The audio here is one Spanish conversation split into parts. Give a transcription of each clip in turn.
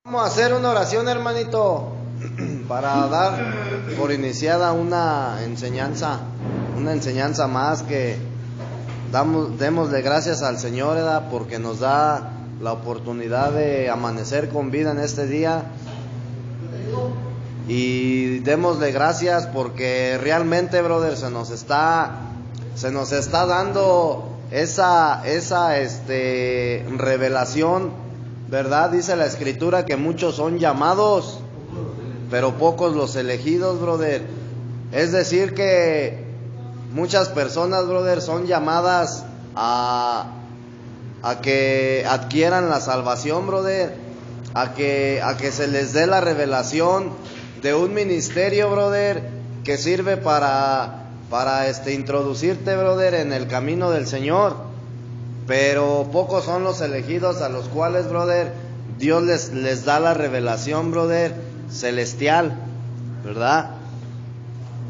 Vamos a hacer una oración, hermanito, para dar por iniciada una enseñanza más que démosle gracias al Señor, ¿verdad? Porque nos da la oportunidad de amanecer con vida en este día. Y démosle gracias porque realmente, brother, se nos está dando esa revelación, ¿verdad? Dice la Escritura que muchos son llamados, pero pocos los elegidos, brother. Es decir que muchas personas, brother, son llamadas a que adquieran la salvación, brother, a que se les dé la revelación de un ministerio, brother, que sirve para introducirte, brother, en el camino del Señor. Pero pocos son los elegidos a los cuales, brother, Dios les da la revelación, brother, celestial, ¿verdad?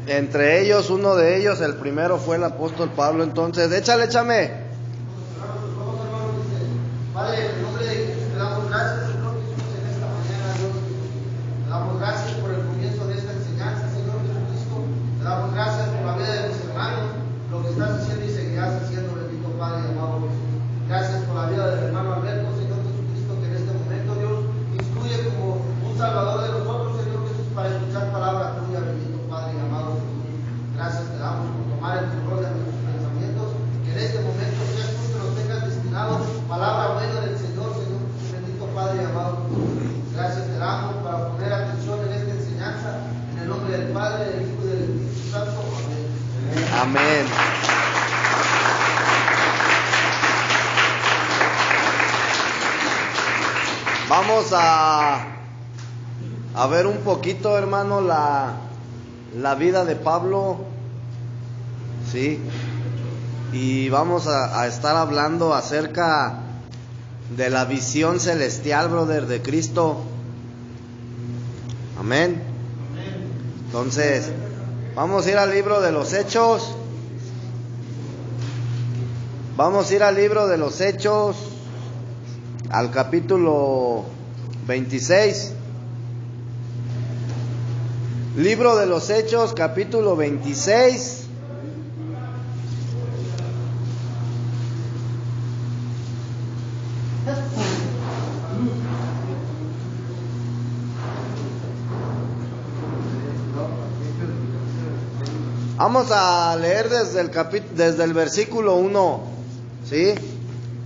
Entre ellos, uno de ellos, el primero fue el apóstol Pablo. Entonces, échame. Padre, en el nombre de Jesús te damos gracias, Señor Jesús, en esta mañana, Dios. Te damos gracias por el comienzo de esta enseñanza, Señor Jesucristo. Te damos gracias por la vida de mis hermanos, lo que estás haciendo y seguirás haciendo, bendito Padre y amado Jesús. Gracias por la vida del hermano Alberto, Señor Jesucristo, que en este momento, Dios, instruye como un salvador de nosotros, Señor Jesús, para escuchar palabra tuya, bendito Padre y amado Jesús. Gracias te damos por tomar el control de nuestros pensamientos, que en este momento seas tú que nos tengas destinado palabra buena del Señor, Señor, bendito Padre y amado Jesús. Gracias te damos para poner atención en esta enseñanza, en el nombre del Padre, del Hijo y del Espíritu Santo. Amén. Amén. Vamos a ver un poquito, hermano, la vida de Pablo, ¿sí? Y vamos a estar hablando acerca de la visión celestial, brother, de Cristo. Amén. Entonces, vamos a ir al libro de los Hechos. Vamos a ir al libro de los Hechos, al capítulo 26. Libro de los Hechos, capítulo 26. Vamos a leer desde el versículo 1, ¿sí?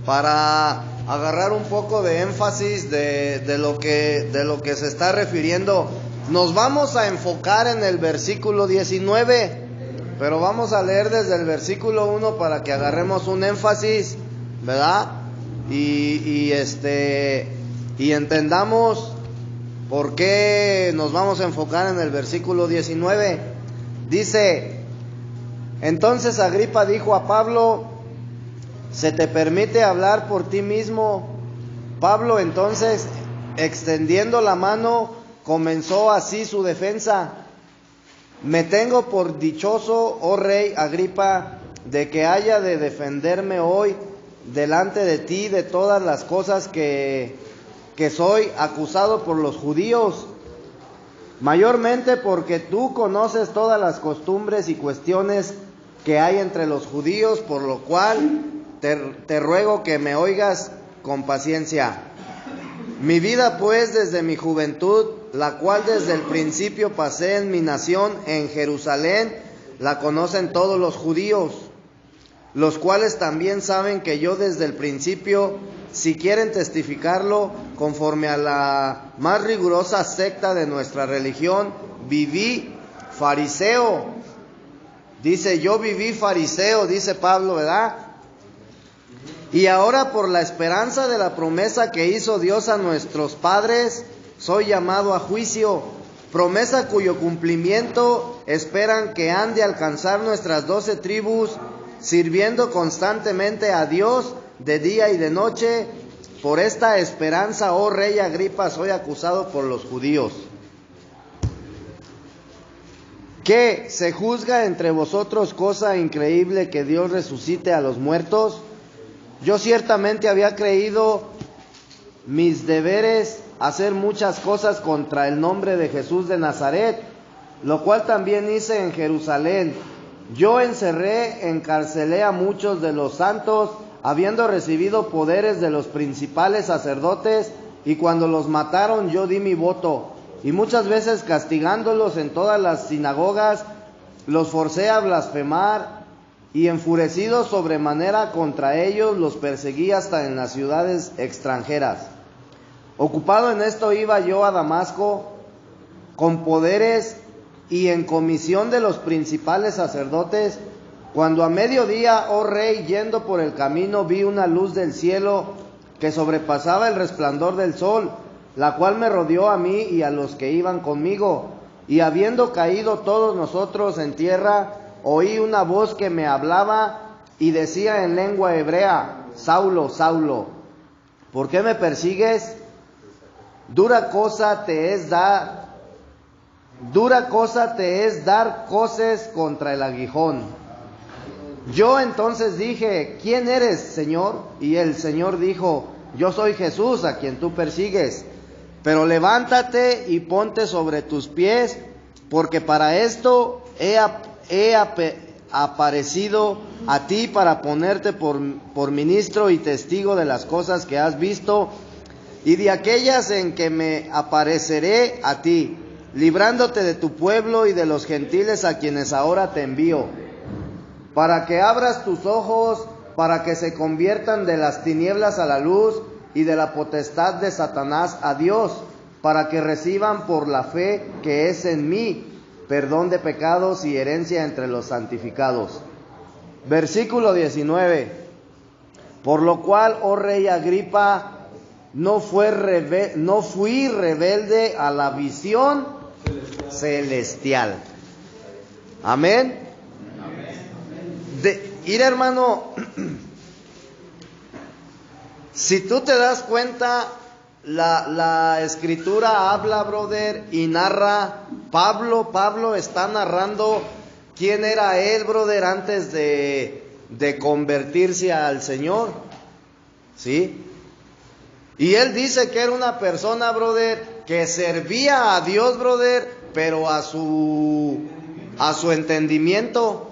Para agarrar un poco de énfasis de lo que se está refiriendo. Nos vamos a enfocar en el versículo 19, pero vamos a leer desde el versículo 1 para que agarremos un énfasis, ¿verdad? Y entendamos por qué nos vamos a enfocar en el versículo 19. Dice: entonces Agripa dijo a Pablo: ¿se te permite hablar por ti mismo? Pablo entonces, extendiendo la mano, comenzó así su defensa: me tengo por dichoso, oh rey Agripa, de que haya de defenderme hoy delante de ti de todas las cosas que soy acusado por los judíos, mayormente porque tú conoces todas las costumbres y cuestiones que hay entre los judíos, por lo cual te ruego que me oigas con paciencia. Mi vida pues desde mi juventud, la cual desde el principio pasé en mi nación en Jerusalén, la conocen todos los judíos, los cuales también saben que yo desde el principio, si quieren testificarlo, conforme a la más rigurosa secta de nuestra religión, viví fariseo. Dice, yo viví fariseo, dice Pablo, ¿verdad? Y ahora por la esperanza de la promesa que hizo Dios a nuestros padres, soy llamado a juicio, promesa cuyo cumplimiento esperan que han de alcanzar nuestras 12 tribus, sirviendo constantemente a Dios de día y de noche. Por esta esperanza, oh rey Agripa, soy acusado por los judíos. ¿Qué? ¿Se juzga entre vosotros cosa increíble que Dios resucite a los muertos? Yo ciertamente había creído mis deberes hacer muchas cosas contra el nombre de Jesús de Nazaret, lo cual también hice en Jerusalén. Yo encarcelé a muchos de los santos, habiendo recibido poderes de los principales sacerdotes, y cuando los mataron yo di mi voto, y muchas veces castigándolos en todas las sinagogas, los forcé a blasfemar, y enfurecido sobremanera contra ellos, los perseguí hasta en las ciudades extranjeras. Ocupado en esto iba yo a Damasco con poderes y en comisión de los principales sacerdotes, cuando a mediodía, oh rey, yendo por el camino, vi una luz del cielo que sobrepasaba el resplandor del sol, la cual me rodeó a mí y a los que iban conmigo. Y habiendo caído todos nosotros en tierra, oí una voz que me hablaba y decía en lengua hebrea: Saulo, Saulo, ¿por qué me persigues? Dura cosa te es dar coces contra el aguijón. Yo entonces dije: ¿quién eres, Señor? Y el Señor dijo: yo soy Jesús, a quien tú persigues. Pero levántate y ponte sobre tus pies, porque para esto he aparecido a ti, para ponerte por ministro y testigo de las cosas que has visto y de aquellas en que me apareceré a ti, librándote de tu pueblo y de los gentiles a quienes ahora te envío, para que abras tus ojos, para que se conviertan de las tinieblas a la luz y de la potestad de Satanás a Dios, para que reciban por la fe que es en mí perdón de pecados y herencia entre los santificados. Versículo 19. Por lo cual, oh rey Agripa, no fui rebelde a la visión celestial. Amén. Mira, hermano, si tú te das cuenta, la escritura habla, brother, y narra. Pablo está narrando quién era él, brother, antes de convertirse al Señor, ¿sí? Y él dice que era una persona, brother, que servía a Dios, brother, pero a su entendimiento,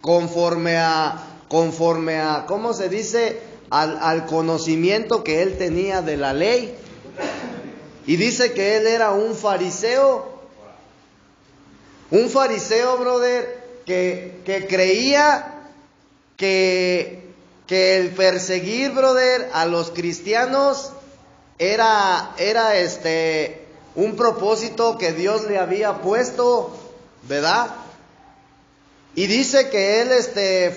conforme a, ¿cómo se dice? Al conocimiento que él tenía de la ley. Y dice que él era un fariseo, brother, que creía que el perseguir, brother, a los cristianos era un propósito que Dios le había puesto, ¿verdad? Y dice que él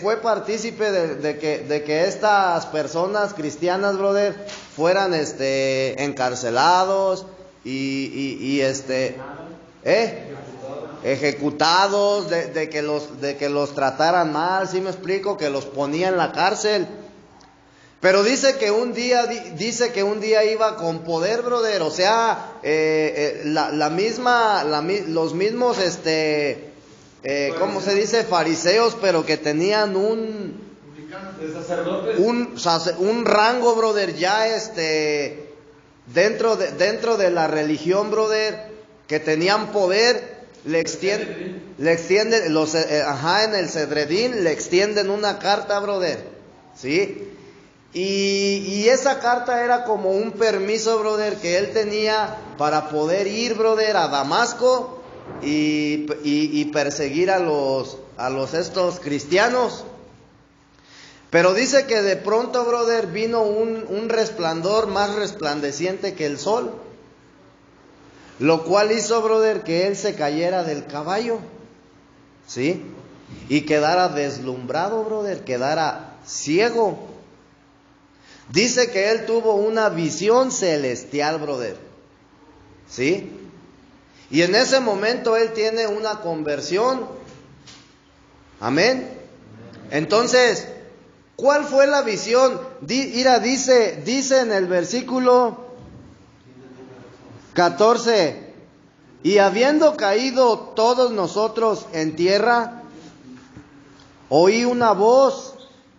fue partícipe de que estas personas cristianas, brother, fueran encarcelados y ejecutados, de que los trataran mal, ¿sí me explico? Que los ponía en la cárcel. Pero dice que un día iba con poder, brother, o sea, los mismos ¿cómo se dice? Fariseos, pero que tenían un rango, brother, ya dentro de la religión, brother, que tenían poder. Le extienden en el Cedredín le extienden una carta, brother, ¿sí? Y esa carta era como un permiso, brother, que él tenía para poder ir, brother, a Damasco y perseguir a los estos cristianos. Pero dice que de pronto, brother, vino un resplandor más resplandeciente que el sol, lo cual hizo, brother, que él se cayera del caballo, ¿sí? Y quedara deslumbrado, brother, quedara ciego. Dice que él tuvo una visión celestial, brother, ¿sí? Y en ese momento él tiene una conversión. Amén. Entonces, ¿cuál fue la visión? Dice en el versículo 14: y habiendo caído todos nosotros en tierra, oí una voz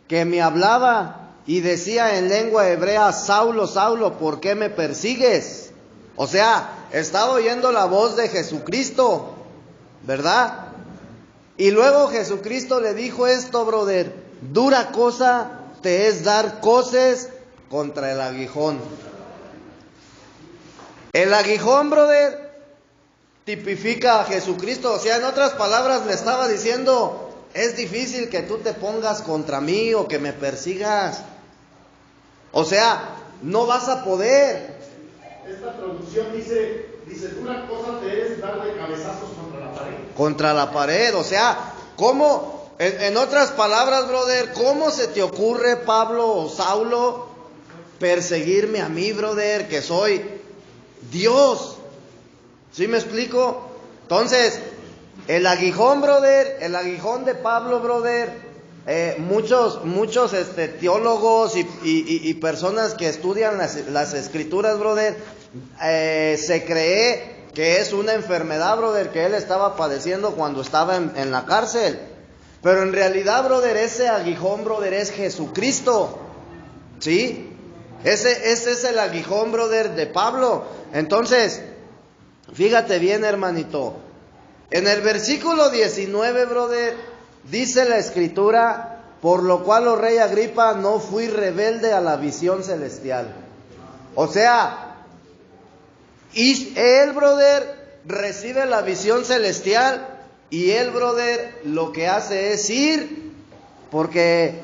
que me hablaba y decía en lengua hebrea: Saulo, Saulo, ¿por qué me persigues? O sea, estaba oyendo la voz de Jesucristo, ¿verdad? Y luego Jesucristo le dijo esto, brother: dura cosa te es dar coces contra el aguijón. El aguijón, brother, tipifica a Jesucristo. O sea, en otras palabras le estaba diciendo: es difícil que tú te pongas contra mí o que me persigas. O sea, no vas a poder. Esta traducción dice dura cosa te es darle cabezazos contra la pared. Contra la pared, o sea, ¿cómo? En otras palabras, brother, ¿cómo se te ocurre, Pablo o Saulo, perseguirme a mí, brother, que soy Dios? ¿Sí me explico? Entonces, el aguijón, brother, el aguijón de Pablo, brother, muchos teólogos y personas que estudian las escrituras, brother, se cree que es una enfermedad, brother, que él estaba padeciendo cuando estaba en la cárcel. Pero en realidad, brother, ese aguijón, brother, es Jesucristo. ¿Sí? Ese es el aguijón, brother, de Pablo. Entonces, fíjate bien, hermanito. En el versículo 19, brother, dice la escritura: por lo cual, oh rey Agripa, no fui rebelde a la visión celestial. O sea, y él, brother, recibe la visión celestial, y él, brother, lo que hace es ir, porque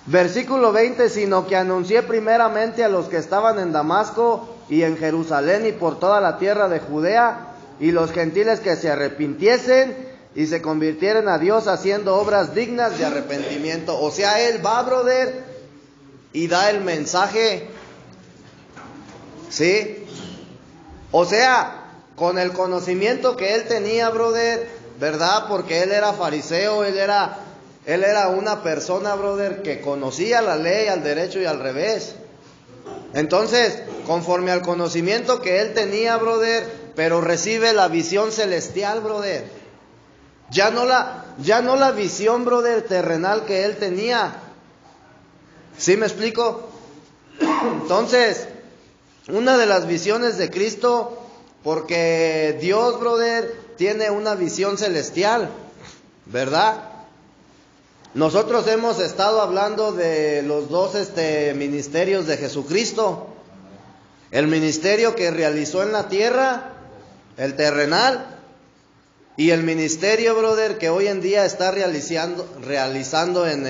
versículo 20: sino que anuncié primeramente a los que estaban en Damasco y en Jerusalén y por toda la tierra de Judea y los gentiles que se arrepintiesen y se convirtieran a Dios haciendo obras dignas de arrepentimiento. O sea, él va, brother, y da el mensaje, ¿sí? O sea, con el conocimiento que él tenía, brother, ¿verdad? Porque él era fariseo, él era una persona, brother, que conocía la ley al derecho y al revés. Entonces, conforme al conocimiento que él tenía, brother, pero recibe la visión celestial, brother. Ya no la visión, brother, terrenal que él tenía. ¿Sí me explico? Entonces, una de las visiones de Cristo, porque Dios, brother, tiene una visión celestial, ¿verdad? Nosotros hemos estado hablando de los dos ministerios de Jesucristo. El ministerio que realizó en la tierra, el terrenal, y el ministerio, brother, que hoy en día está realizando en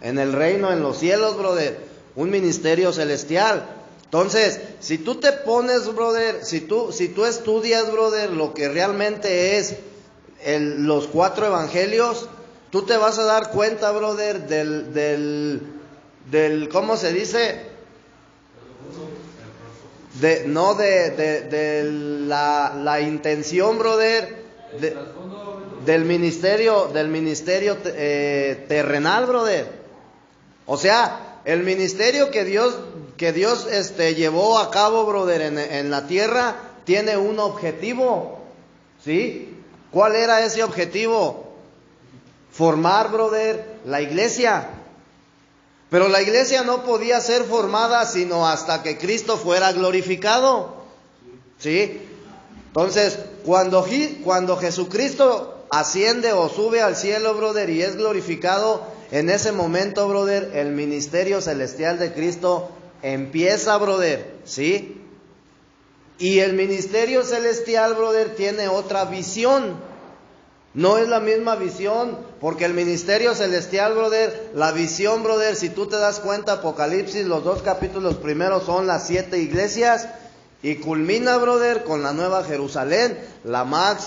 el reino, en los cielos, brother, un ministerio celestial. Entonces, si tú te pones, brother, si tú estudias, brother, lo que realmente es los 4 evangelios, tú te vas a dar cuenta, brother, del ¿cómo se dice? De la intención, brother, del ministerio terrenal, brother. O sea, el ministerio que Dios llevó a cabo, brother, en la tierra, tiene un objetivo, ¿sí? ¿Cuál era ese objetivo? Formar, brother, la iglesia. Pero la iglesia no podía ser formada sino hasta que Cristo fuera glorificado, ¿sí? Entonces, cuando Jesucristo asciende o sube al cielo, brother, y es glorificado, en ese momento, brother, el ministerio celestial de Cristo empieza, brother, ¿sí? Y el ministerio celestial, brother, tiene otra visión. No es la misma visión, porque el ministerio celestial, brother, la visión, brother, si tú te das cuenta, Apocalipsis, los 2 capítulos primeros son las 7 iglesias, y culmina, brother, con la Nueva Jerusalén,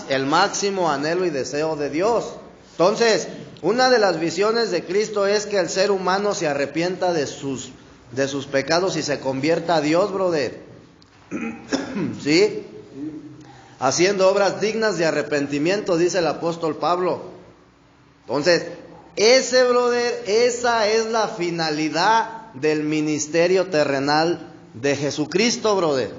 el máximo anhelo y deseo de Dios. Entonces, una de las visiones de Cristo es que el ser humano se arrepienta de sus pecados y se convierta a Dios, brother. ¿Sí? Haciendo obras dignas de arrepentimiento, dice el apóstol Pablo. Entonces, esa es la finalidad del ministerio terrenal de Jesucristo, brother.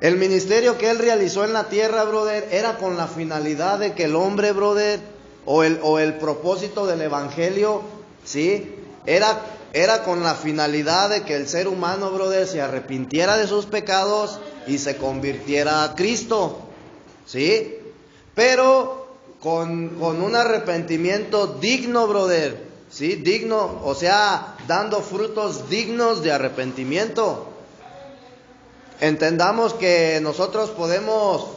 El ministerio que él realizó en la tierra, brother, era con la finalidad de que el hombre, brother, o el propósito del evangelio, ¿sí? Era era con la finalidad de que el ser humano, brother, se arrepintiera de sus pecados y se convirtiera a Cristo, ¿sí? Pero con un arrepentimiento digno, brother, ¿sí? Digno, o sea, dando frutos dignos de arrepentimiento. Entendamos que nosotros podemos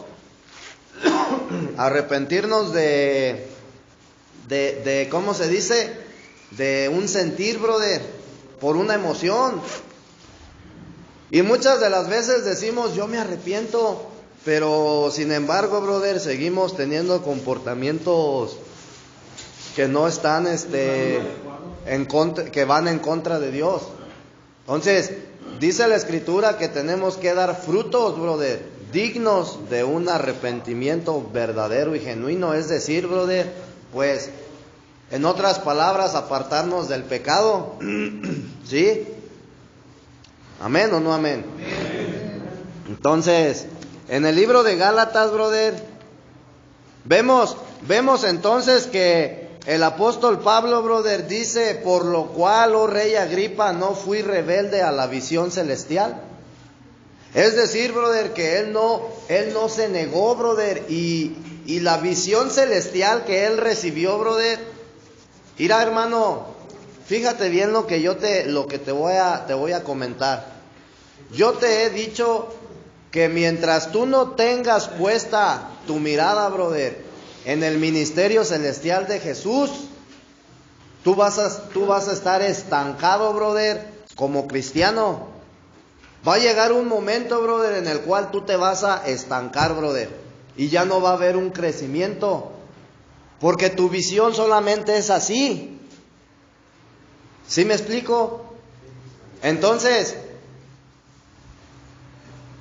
arrepentirnos de ¿cómo se dice? De un sentir, brother, por una emoción. Y muchas de las veces decimos, yo me arrepiento, pero sin embargo, brother, seguimos teniendo comportamientos que no están que van en contra de Dios. Entonces, dice la Escritura que tenemos que dar frutos, brother, dignos de un arrepentimiento verdadero y genuino. Es decir, brother, pues, en otras palabras, apartarnos del pecado. ¿Sí? ¿Amén o no amén? Entonces, en el libro de Gálatas, brother, vemos entonces que el apóstol Pablo, brother, dice: por lo cual, oh rey Agripa, no fui rebelde a la visión celestial. Es decir, brother, que él no se negó, brother, y la visión celestial que él recibió, brother. Mira, hermano, fíjate bien lo que te voy a comentar. Yo te he dicho que mientras tú no tengas puesta tu mirada, brother, en el ministerio celestial de Jesús, tú vas a estar estancado, brother, como cristiano. Va a llegar un momento, brother, en el cual tú te vas a estancar, brother, y ya no va a haber un crecimiento, porque tu visión solamente es así. ¿Sí me explico? Entonces,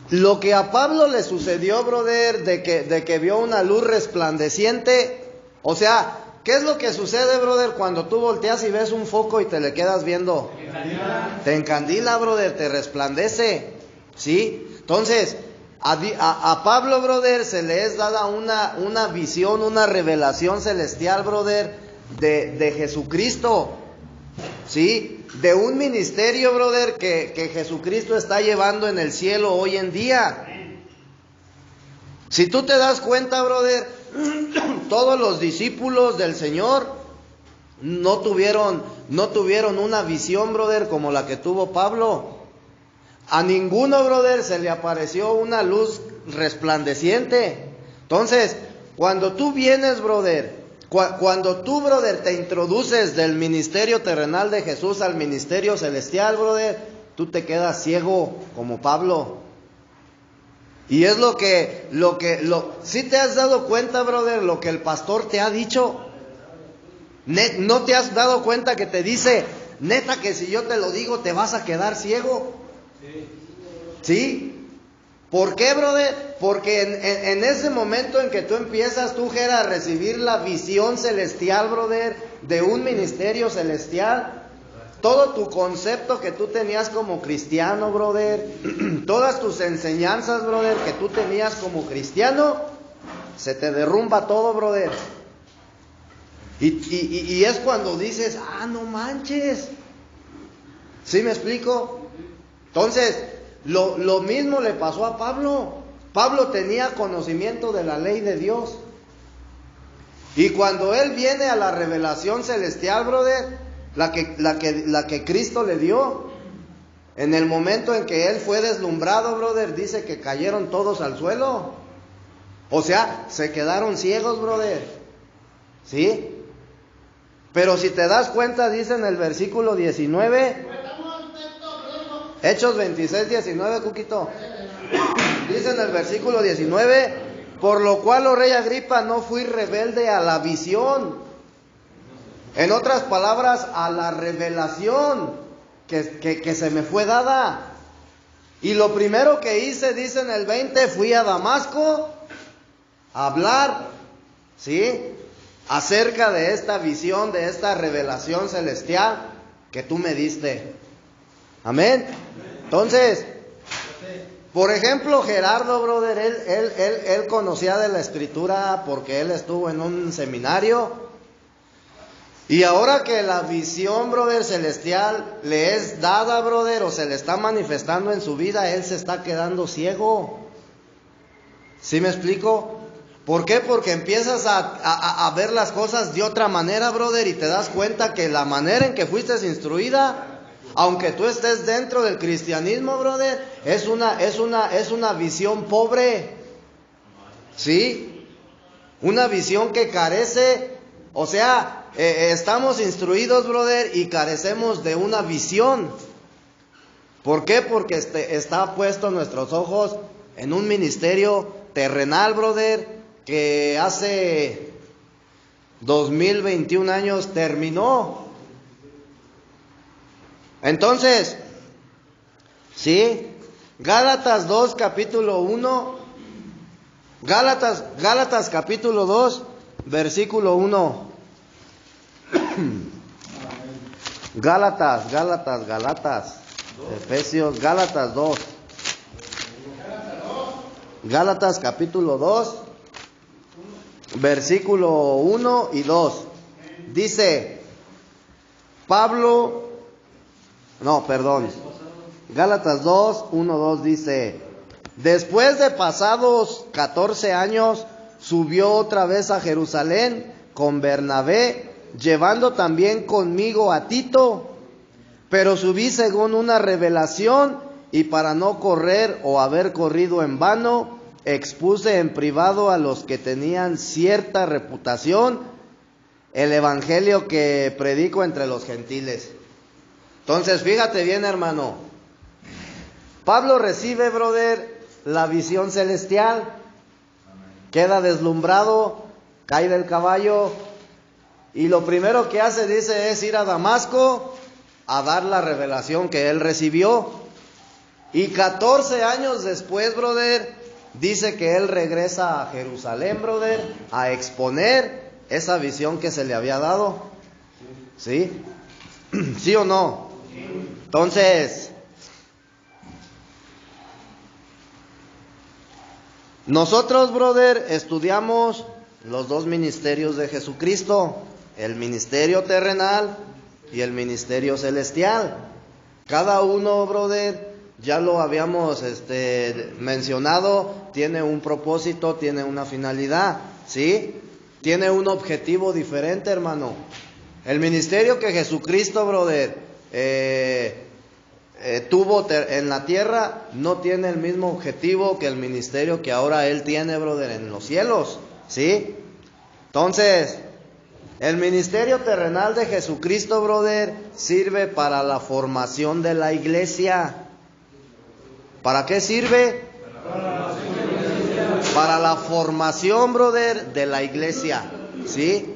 lo que a Pablo le sucedió, brother, de que vio una luz resplandeciente, o sea, ¿qué es lo que sucede, brother, cuando tú volteas y ves un foco y te le quedas viendo? Te encandila, brother, te resplandece, ¿sí? Entonces, a Pablo, brother, se le es dada una visión, una revelación celestial, brother, de Jesucristo, ¿sí? De un ministerio, brother, que Jesucristo está llevando en el cielo hoy en día. Si tú te das cuenta, brother, todos los discípulos del Señor no tuvieron una visión, brother, como la que tuvo Pablo. A ninguno, brother, se le apareció una luz resplandeciente. Entonces, cuando tú vienes, brother, cuando tú, brother, te introduces del ministerio terrenal de Jesús al ministerio celestial, brother, tú te quedas ciego como Pablo. Y es ¿sí te has dado cuenta, brother, lo que el pastor te ha dicho? ¿No te has dado cuenta que te dice, neta, que si yo te lo digo te vas a quedar ciego? ¿Sí? ¿Por qué, brother? Porque en ese momento en que tú empiezas, tú, Gera, a recibir la visión celestial, brother, de un ministerio celestial, todo tu concepto que tú tenías como cristiano, brother, todas tus enseñanzas, brother, que tú tenías como cristiano, se te derrumba todo, brother. Y es cuando dices, no manches. ¿Sí me explico? Entonces, lo mismo le pasó a Pablo. Pablo tenía conocimiento de la ley de Dios. Y cuando él viene a la revelación celestial, brother, la que Cristo le dio, en el momento en que él fue deslumbrado, brother, dice que cayeron todos al suelo. O sea, se quedaron ciegos, brother. ¿Sí? Pero si te das cuenta, dice en el versículo 19, Hechos 26, 19, Cuquito. Dice en el versículo 19, por lo cual, oh rey Agripa, no fui rebelde a la visión. En otras palabras, a la revelación que se me fue dada. Y lo primero que hice, dice en el 20, fui a Damasco a hablar, ¿sí?, acerca de esta visión, de esta revelación celestial que tú me diste. Amén. Entonces, por ejemplo, Gerardo, brother, él conocía de la Escritura porque él estuvo en un seminario. Y ahora que la visión, brother, celestial le es dada, brother, o se le está manifestando en su vida, él se está quedando ciego. ¿Sí me explico? ¿Por qué? Porque empiezas a ver las cosas de otra manera, brother, y te das cuenta que la manera en que fuiste instruida, aunque tú estés dentro del cristianismo, brother, es una visión pobre. ¿Sí? Una visión que carece, o sea, estamos instruidos, brother, y carecemos de una visión. ¿Por qué? Porque está puesto nuestros ojos en un ministerio terrenal, brother, que hace 2021 años terminó. Entonces, ¿sí? Gálatas 2, capítulo 1, Gálatas capítulo 2, versículo 1. Gálatas, Efesios, Gálatas 2. Gálatas capítulo 2, versículo 1 y 2. Dice, Gálatas 2, 1, 2 dice, después de pasados 14 años, subió otra vez a Jerusalén con Bernabé, llevando también conmigo a Tito, pero subí según una revelación, y para no correr o haber corrido en vano, expuse en privado a los que tenían cierta reputación el evangelio que predico entre los gentiles. Entonces, fíjate bien, hermano. Pablo recibe, brother, la visión celestial, queda deslumbrado, cae del caballo, y lo primero que hace, dice, es ir a Damasco a dar la revelación que él recibió. Y 14 años después, brother, dice que él regresa a Jerusalén, brother, a exponer esa visión que se le había dado. ¿Sí? ¿Sí o no? Entonces, nosotros, brother, estudiamos los dos ministerios de Jesucristo, el ministerio terrenal y el ministerio celestial. Cada uno, brother, ya lo habíamos mencionado, tiene un propósito, tiene una finalidad, ¿sí? Tiene un objetivo diferente, hermano. El ministerio que Jesucristo, brother, tuvo en la tierra, no tiene el mismo objetivo que el ministerio que ahora Él tiene, brother, en los cielos, ¿sí? Entonces, el ministerio terrenal de Jesucristo, brother, sirve para la formación de la iglesia. ¿Para qué sirve? Para la formación, brother, de la iglesia, ¿sí?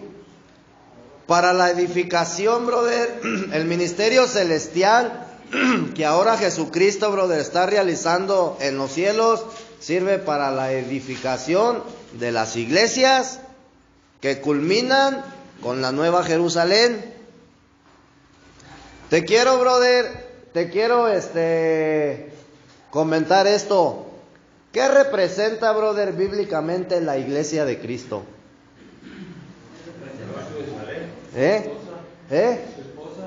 Para la edificación, brother, el ministerio celestial que ahora Jesucristo, brother, está realizando en los cielos, sirve para la edificación de las iglesias que culminan con la Nueva Jerusalén. Te quiero, brother, comentar esto. ¿Qué representa, brother, bíblicamente la iglesia de Cristo?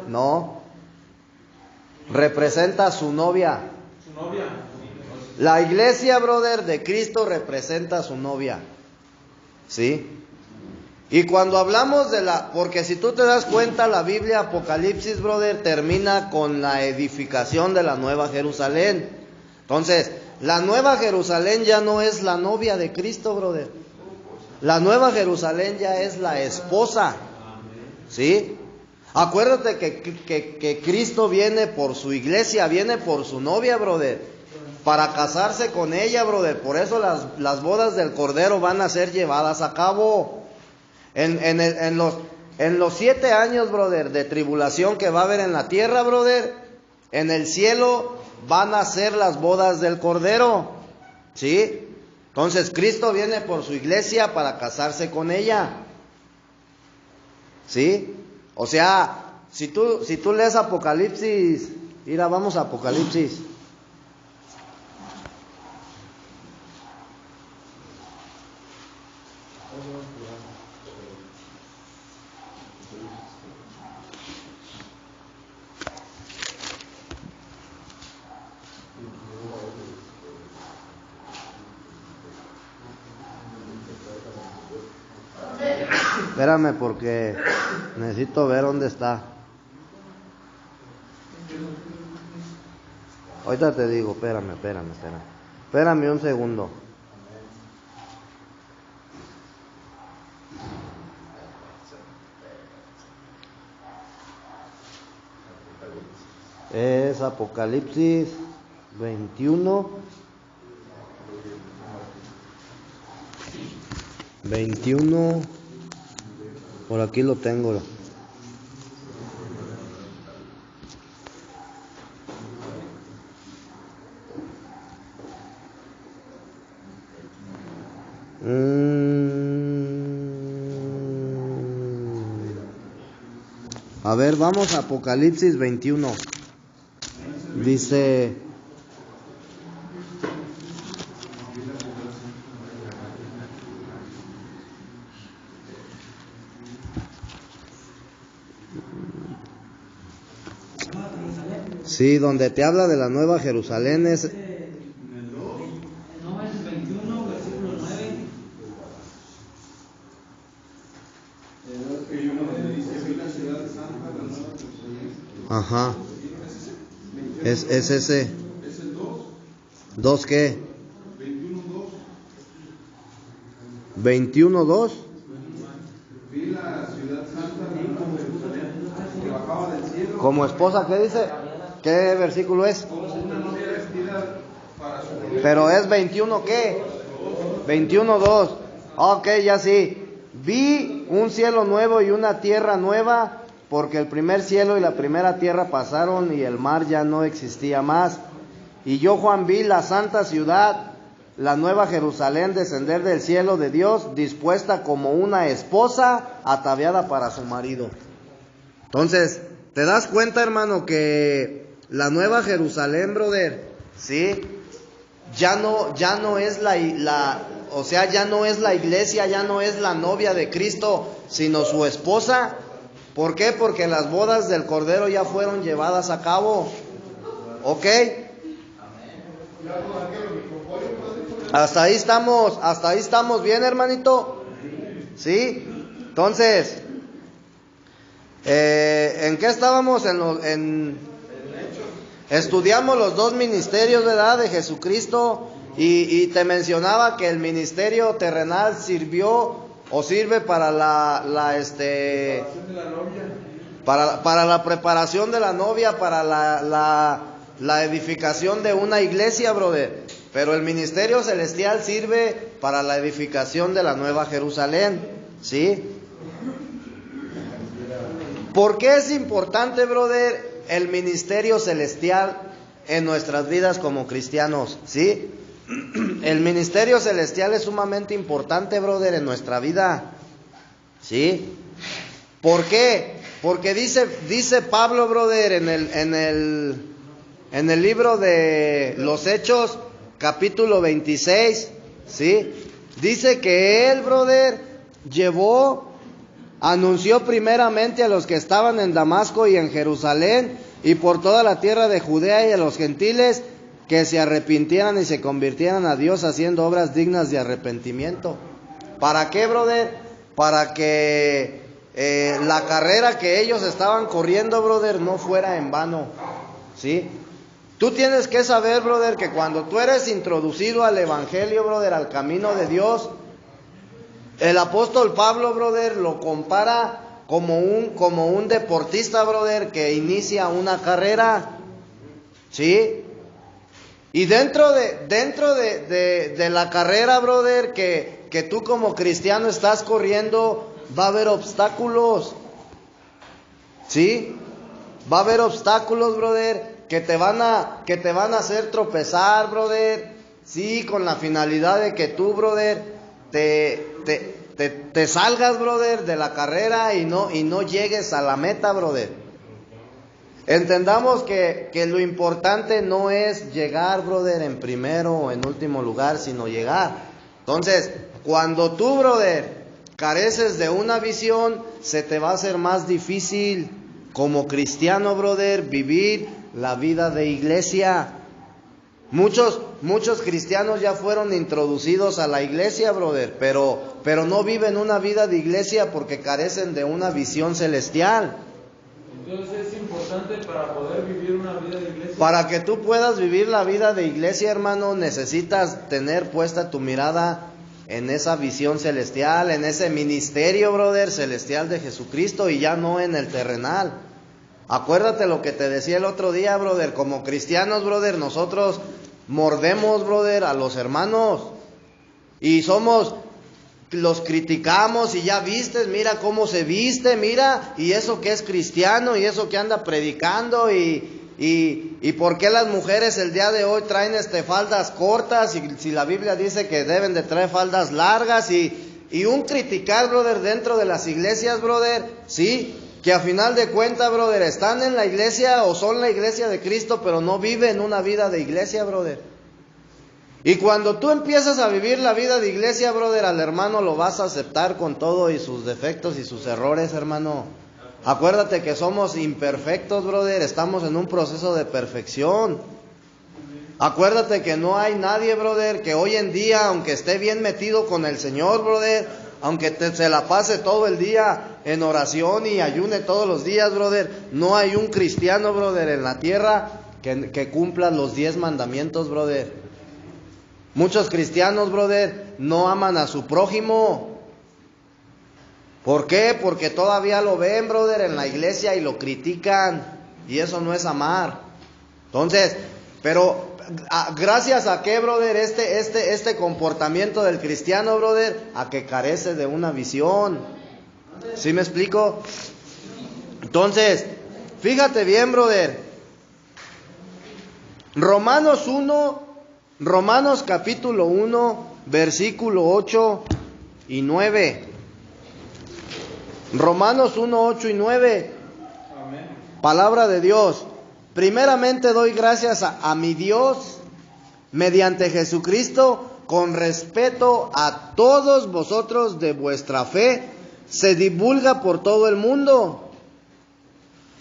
No. Representa a su novia. La iglesia, brother, de Cristo representa a su novia. ¿Sí? Y cuando hablamos porque si tú te das cuenta, la Biblia, Apocalipsis, brother, termina con la edificación de la Nueva Jerusalén. Entonces, la Nueva Jerusalén ya no es la novia de Cristo, brother. La Nueva Jerusalén ya es la esposa. ¿Sí? Acuérdate que Cristo viene por su iglesia, viene por su novia, brother, para casarse con ella, brother. Por eso las bodas del Cordero van a ser llevadas a cabo. En los 7 años, brother, de tribulación que va a haber en la tierra, brother, en el cielo van a ser las bodas del Cordero. ¿Sí? Entonces Cristo viene por su iglesia para casarse con ella. ¿Sí? O sea, si tú lees Apocalipsis, mira, vamos a Apocalipsis. Espérame porque necesito ver dónde está. Ahorita te digo, espérame. Espérame un segundo. Es Apocalipsis 21. 21. Por aquí lo tengo. A ver, vamos a Apocalipsis 21. Dice: sí, donde te habla de la Nueva Jerusalén es... No, es 21, versículo 9. Ajá. Es ese. ¿Es el 2? ¿2 qué? 21:2. 21:2. Vi la ciudad santa, la nueva Jerusalén, que bajaba del cielo. Como esposa, ¿qué dice? ¿Qué versículo es? Como una novia vestida para su novio. Pero es 21 ¿qué? 21:2. Ok, ya sí. Vi un cielo nuevo y una tierra nueva, porque el primer cielo y la primera tierra pasaron y el mar ya no existía más. Y yo, Juan, vi la santa ciudad, la nueva Jerusalén, descender del cielo de Dios, dispuesta como una esposa ataviada para su marido. Entonces, ¿te das cuenta, hermano, que la nueva Jerusalén, brother, sí, ya no es o sea, ya no es la iglesia, ya no es la novia de Cristo, sino su esposa? ¿Por qué? Porque las bodas del Cordero ya fueron llevadas a cabo. ¿Ok? Hasta ahí estamos bien, hermanito. ¿Sí? Entonces, ¿en qué estábamos? Estudiamos los dos ministerios, ¿verdad?, de Jesucristo, y te mencionaba que el ministerio terrenal sirvió o sirve para para la preparación de la novia, para la edificación de una iglesia, brother. Pero el ministerio celestial sirve para la edificación de la Nueva Jerusalén, ¿sí? ¿Por qué es importante, brother, el ministerio celestial en nuestras vidas como cristianos? ¿Sí? El ministerio celestial es sumamente importante, brother, en nuestra vida. ¿Sí? ¿Por qué? Porque dice Pablo, brother, en el libro de los Hechos, capítulo 26, ¿sí? Dice que él, brother, anunció primeramente a los que estaban en Damasco y en Jerusalén y por toda la tierra de Judea y a los gentiles que se arrepintieran y se convirtieran a Dios haciendo obras dignas de arrepentimiento. ¿Para qué, brother? Para que la carrera que ellos estaban corriendo, brother, no fuera en vano, ¿sí? Tú tienes que saber, brother, que cuando tú eres introducido al evangelio, brother, al camino de Dios, el apóstol Pablo, brother, lo compara como un deportista, brother, que inicia una carrera, ¿sí? Y dentro de la carrera, brother, que tú como cristiano estás corriendo, va a haber obstáculos, ¿sí? Va a haber obstáculos, brother, que te van a hacer tropezar, brother, sí, con la finalidad de que tú, brother, te salgas, brother, de la carrera y no llegues a la meta, brother. Entendamos que lo importante no es llegar, brother, en primero o en último lugar, sino llegar. Entonces, cuando tú, brother, careces de una visión, se te va a hacer más difícil como cristiano, brother, vivir la vida de iglesia. Muchos cristianos ya fueron introducidos a la iglesia, brother, pero no viven una vida de iglesia porque carecen de una visión celestial. Entonces es importante para poder vivir una vida de iglesia. Para que tú puedas vivir la vida de iglesia, hermano, necesitas tener puesta tu mirada en esa visión celestial, en ese ministerio, brother, celestial de Jesucristo, y ya no en el terrenal. Acuérdate lo que te decía el otro día, brother, como cristianos, brother, nosotros mordemos, brother, a los hermanos, y los criticamos, y ya vistes, mira cómo se viste, mira, y eso que es cristiano, y eso que anda predicando, y por qué las mujeres el día de hoy traen faldas cortas, y si la Biblia dice que deben de traer faldas largas, y un criticar, brother, dentro de las iglesias, brother, sí, que a final de cuentas, brother, están en la iglesia o son la iglesia de Cristo, pero no viven una vida de iglesia, brother. Y cuando tú empiezas a vivir la vida de iglesia, brother, al hermano lo vas a aceptar con todo y sus defectos y sus errores, hermano. Acuérdate que somos imperfectos, brother, estamos en un proceso de perfección. Acuérdate que no hay nadie, brother, que hoy en día, aunque esté bien metido con el Señor, brother, aunque se la pase todo el día en oración y ayune todos los días, brother, no hay un cristiano, brother, en la tierra que cumpla los 10 mandamientos, brother. Muchos cristianos, brother, no aman a su prójimo. ¿Por qué? Porque todavía lo ven, brother, en la iglesia y lo critican. Y eso no es amar. Entonces, pero ¿gracias a qué, brother, este comportamiento del cristiano, brother? A que carece de una visión. ¿Sí me explico? Entonces, fíjate bien, brother. Romanos capítulo 1, versículo 8 y 9. Romanos 1, 8 y 9. Amén. Palabra de Dios. Primeramente doy gracias a mi Dios mediante Jesucristo con respeto a todos vosotros de vuestra fe se divulga por todo el mundo,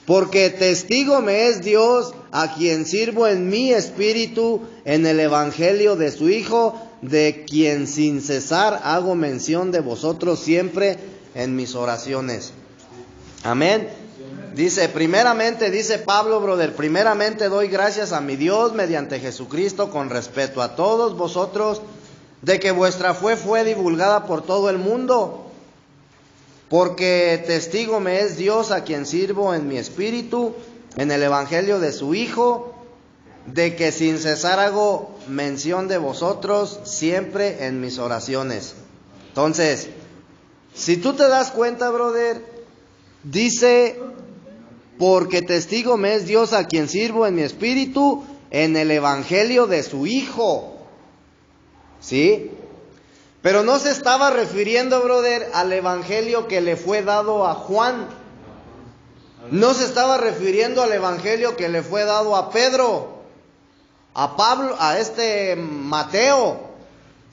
porque testigo me es Dios a quien sirvo en mi espíritu en el evangelio de su Hijo, de quien sin cesar hago mención de vosotros siempre en mis oraciones. Amén. Dice, primeramente, dice Pablo, brother, primeramente doy gracias a mi Dios mediante Jesucristo con respeto a todos vosotros, de que vuestra fe fue divulgada por todo el mundo, porque testigo me es Dios a quien sirvo en mi espíritu, en el evangelio de su Hijo, de que sin cesar hago mención de vosotros siempre en mis oraciones. Entonces, si tú te das cuenta, brother, dice, porque testigo me es Dios a quien sirvo en mi espíritu, en el evangelio de su Hijo. ¿Sí? Pero no se estaba refiriendo, brother, al evangelio que le fue dado a Juan. No se estaba refiriendo al evangelio que le fue dado a Pedro, a Pablo, a Mateo,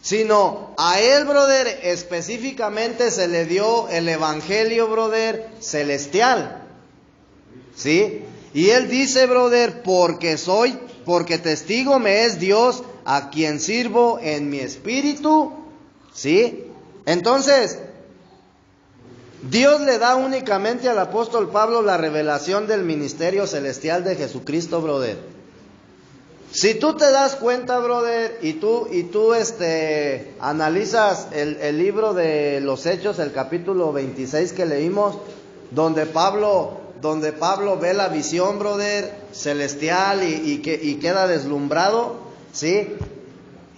sino a él, brother, específicamente se le dio el evangelio, brother, celestial. ¿Sí? Y él dice, brother, porque testigo me es Dios a quien sirvo en mi espíritu. ¿Sí? Entonces, Dios le da únicamente al apóstol Pablo la revelación del ministerio celestial de Jesucristo, brother. Si tú te das cuenta, brother, y tú analizas el libro de los Hechos, el capítulo 26 que leímos, donde Pablo ve la visión, brother, celestial y queda deslumbrado, ¿sí?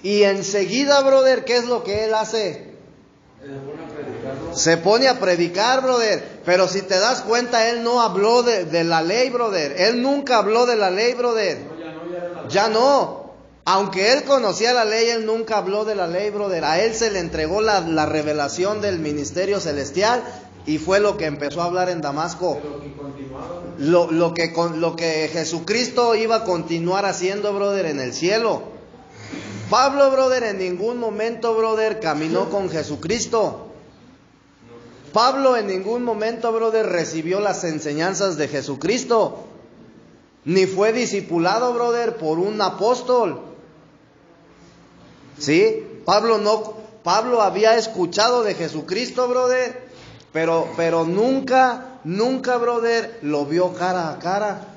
Y enseguida, brother, ¿qué es lo que él hace? Se pone a predicar, brother. Pero si te das cuenta, él no habló de la ley, brother. Él nunca habló de la ley, brother. Ya no. Aunque él conocía la ley, él nunca habló de la ley, brother. A él se le entregó la revelación del ministerio celestial y fue lo que empezó a hablar en Damasco. Lo que Jesucristo iba a continuar haciendo, brother, en el cielo. Pablo, brother, en ningún momento, brother, caminó con Jesucristo. Pablo en ningún momento, brother, recibió las enseñanzas de Jesucristo. Ni fue discipulado, brother, por un apóstol. ¿Sí? Pablo había escuchado de Jesucristo, brother, pero nunca, brother, lo vio cara a cara.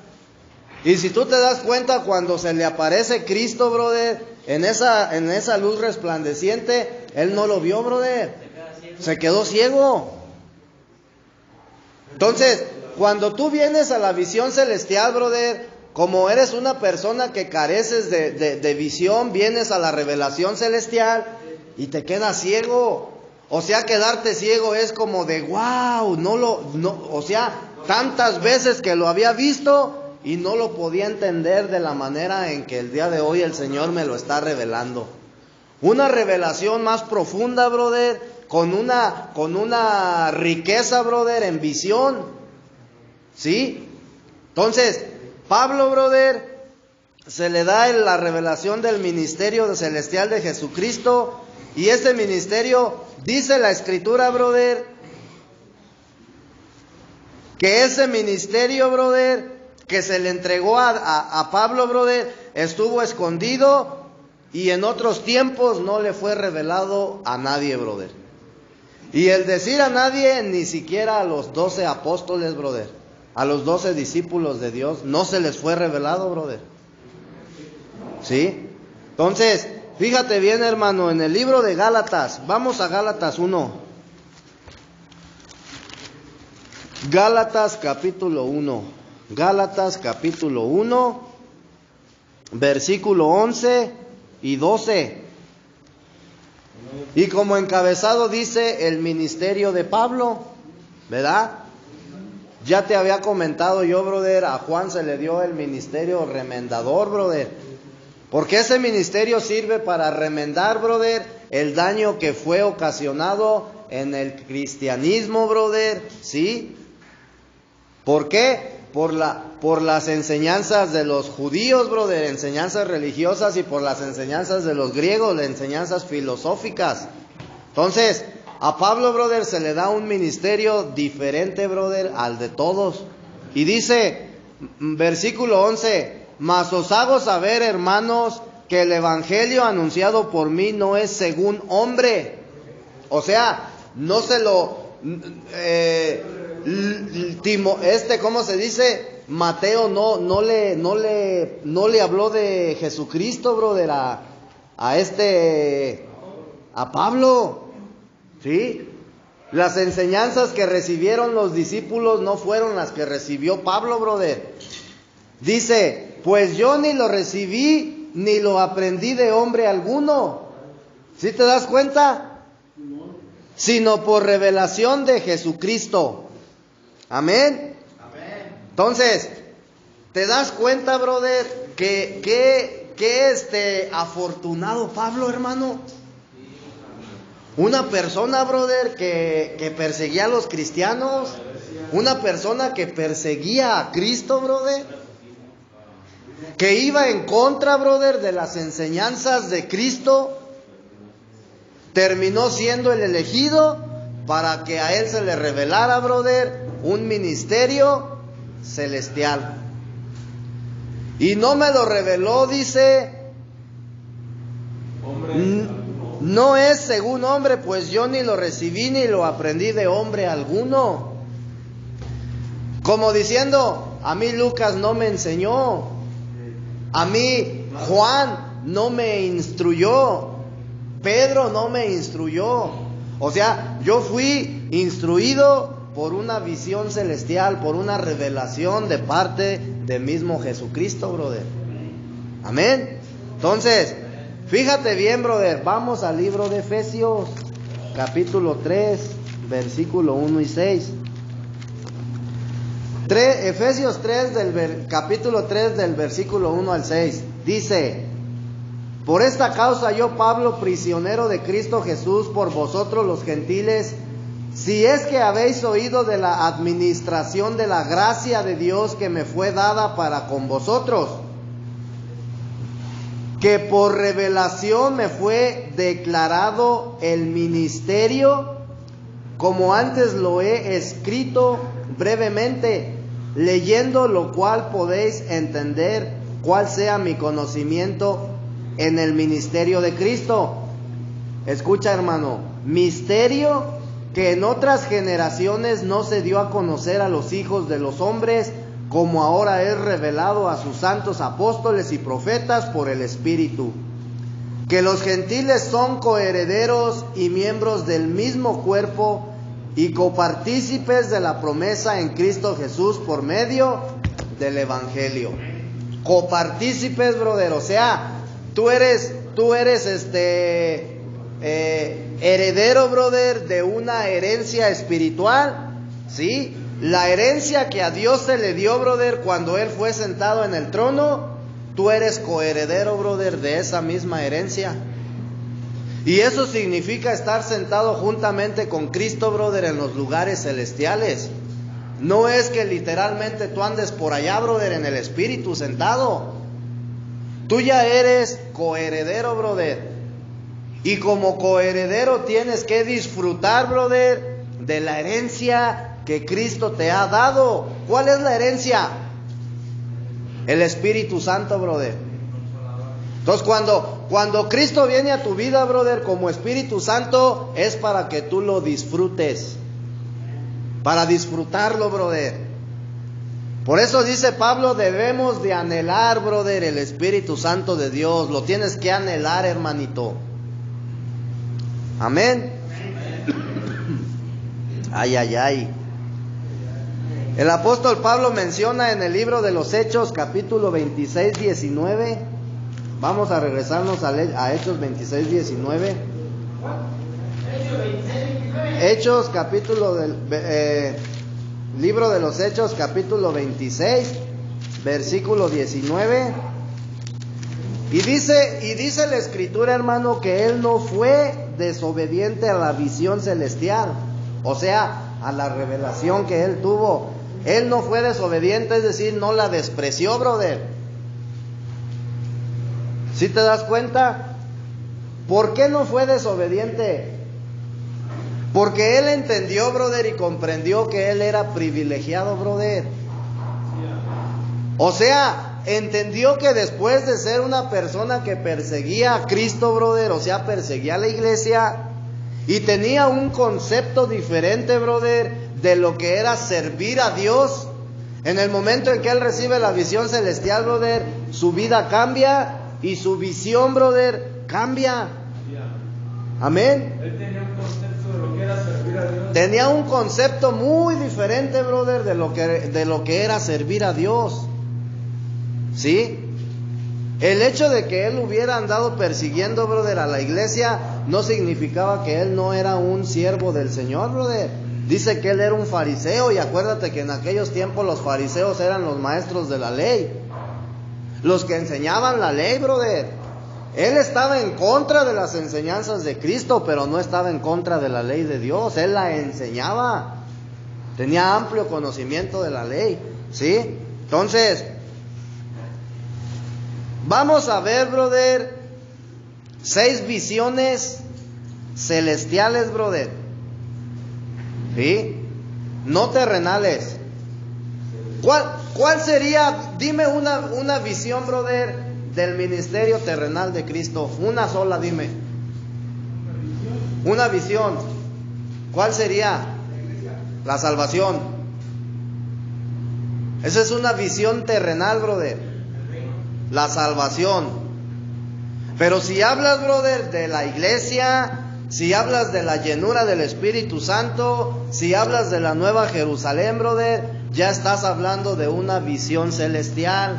Y si tú te das cuenta, cuando se le aparece Cristo, brother, en esa luz resplandeciente, él no lo vio, brother. Se quedó ciego. Entonces, cuando tú vienes a la visión celestial, brother, como eres una persona que careces de visión, vienes a la revelación celestial y te quedas ciego. O sea, quedarte ciego es como de wow, o sea, tantas veces que lo había visto y no lo podía entender de la manera en que el día de hoy el Señor me lo está revelando. Una revelación más profunda, brother, con una riqueza, brother, en visión. ¿Sí? Entonces, Pablo, brother, se le da la revelación del ministerio celestial de Jesucristo. Y este ministerio, dice la Escritura, brother, que ese ministerio, brother, que se le entregó a Pablo, brother, estuvo escondido y en otros tiempos no le fue revelado a nadie, brother. Y el decir a nadie, ni siquiera a los 12 apóstoles, brother, a los 12 discípulos de Dios, no se les fue revelado, brother. ¿Sí? Entonces, fíjate bien, hermano, en el libro de Gálatas, vamos a Gálatas 1. Gálatas capítulo 1. Gálatas capítulo 1, versículo 11 y 12. Y como encabezado dice el ministerio de Pablo, ¿verdad? Ya te había comentado yo, brother, a Juan se le dio el ministerio remendador, brother. Porque ese ministerio sirve para remendar, brother, el daño que fue ocasionado en el cristianismo, brother, ¿sí? ¿Por qué? Por las enseñanzas de los judíos, brother, enseñanzas religiosas, y por las enseñanzas de los griegos, las enseñanzas filosóficas. Entonces, a Pablo, brother, se le da un ministerio diferente, brother, al de todos. Y dice, versículo 11, mas os hago saber, hermanos, que el evangelio anunciado por mí no es según hombre. O sea, no se lo... ¿cómo se dice? Mateo no le habló de Jesucristo, brother, a Pablo, ¿sí? Las enseñanzas que recibieron los discípulos no fueron las que recibió Pablo, brother. Dice, pues yo ni lo recibí ni lo aprendí de hombre alguno. ¿Sí te das cuenta? Sino por revelación de Jesucristo. Amén. Entonces, ¿te das cuenta, brother, que afortunado Pablo, hermano? Una persona, brother, que perseguía a los cristianos, una persona que perseguía a Cristo, brother, que iba en contra, brother, de las enseñanzas de Cristo, terminó siendo el elegido para que a él se le revelara, brother, un ministerio celestial. Y no me lo reveló, dice, no es según hombre, pues yo ni lo recibí ni lo aprendí de hombre alguno. Como diciendo, a mí Lucas no me enseñó, a mí Juan no me instruyó, Pedro no me instruyó. O sea, yo fui instruido por una visión celestial, por una revelación de parte del mismo Jesucristo, brother. Amén. Entonces, fíjate bien, brother, vamos al libro de Efesios, capítulo 3, versículo 1 y 6. Efesios 3, capítulo 3, del versículo 1 al 6, dice: por esta causa yo, Pablo, prisionero de Cristo Jesús, por vosotros los gentiles, si es que habéis oído de la administración de la gracia de Dios que me fue dada para con vosotros, que por revelación me fue declarado el ministerio, como antes lo he escrito brevemente, leyendo lo cual podéis entender cuál sea mi conocimiento en el ministerio de Cristo. Escucha, hermano, misterio que en otras generaciones no se dio a conocer a los hijos de los hombres, como ahora es revelado a sus santos apóstoles y profetas por el Espíritu. Que los gentiles son coherederos y miembros del mismo cuerpo y copartícipes de la promesa en Cristo Jesús por medio del Evangelio. Copartícipes, brother, o sea, tú eres heredero, brother, de una herencia espiritual, ¿sí? La herencia que a Dios se le dio, brother, cuando Él fue sentado en el trono, tú eres coheredero, brother, de esa misma herencia. Y eso significa estar sentado juntamente con Cristo, brother, en los lugares celestiales. No es que literalmente tú andes por allá, brother, en el Espíritu sentado. Tú ya eres coheredero, brother. Y como coheredero tienes que disfrutar, brother, de la herencia que Cristo te ha dado. ¿Cuál es la herencia? El Espíritu Santo, brother. Entonces cuando Cristo viene a tu vida, brother, como Espíritu Santo, es para que tú lo disfrutes. Para disfrutarlo, brother. Por eso dice Pablo, debemos de anhelar, brother, el Espíritu Santo de Dios. Lo tienes que anhelar, hermanito. Amén. Ay, ay, ay. El apóstol Pablo menciona en el libro de los Hechos, capítulo 26, 19. Vamos a regresarnos a Hechos 26, 19. Hechos, capítulo del libro de los Hechos, capítulo 26, versículo 19. Y dice la Escritura, hermano, que él no fue desobediente a la visión celestial, o sea, a la revelación que él tuvo. Él no fue desobediente, es decir, no la despreció, brother. ¿Sí te das cuenta? ¿Por qué no fue desobediente? Porque él entendió, brother, y comprendió que él era privilegiado, brother. O sea, entendió que después de ser una persona que perseguía a Cristo, brother, o sea, perseguía a la iglesia, y tenía un concepto diferente, brother, de lo que era servir a Dios. En el momento en que él recibe la visión celestial, brother, su vida cambia y su visión, brother, cambia. Amén. Él tenía un concepto de lo que era servir a Dios. Tenía un concepto muy diferente, brother, de lo que era servir a Dios. ¿Sí? El hecho de que él hubiera andado persiguiendo, brother, a la iglesia no significaba que él no era un siervo del Señor, brother. Dice que él era un fariseo, y acuérdate que en aquellos tiempos los fariseos eran los maestros de la ley, los que enseñaban la ley, brother. Él estaba en contra de las enseñanzas de Cristo, pero no estaba en contra de la ley de Dios. Él la enseñaba. Tenía amplio conocimiento de la ley, ¿sí? Entonces, vamos a ver, brother, 6 visiones celestiales, brother. ¿Sí? No terrenales. ¿Cuál sería? Dime una visión, brother, del ministerio terrenal de Cristo. Una sola, dime. Una visión. ¿Cuál sería? La salvación. Esa es una visión terrenal, brother. La salvación. Pero si hablas, brother, de la iglesia, si hablas de la llenura del Espíritu Santo, si hablas de la Nueva Jerusalén, brother, ya estás hablando de una visión celestial.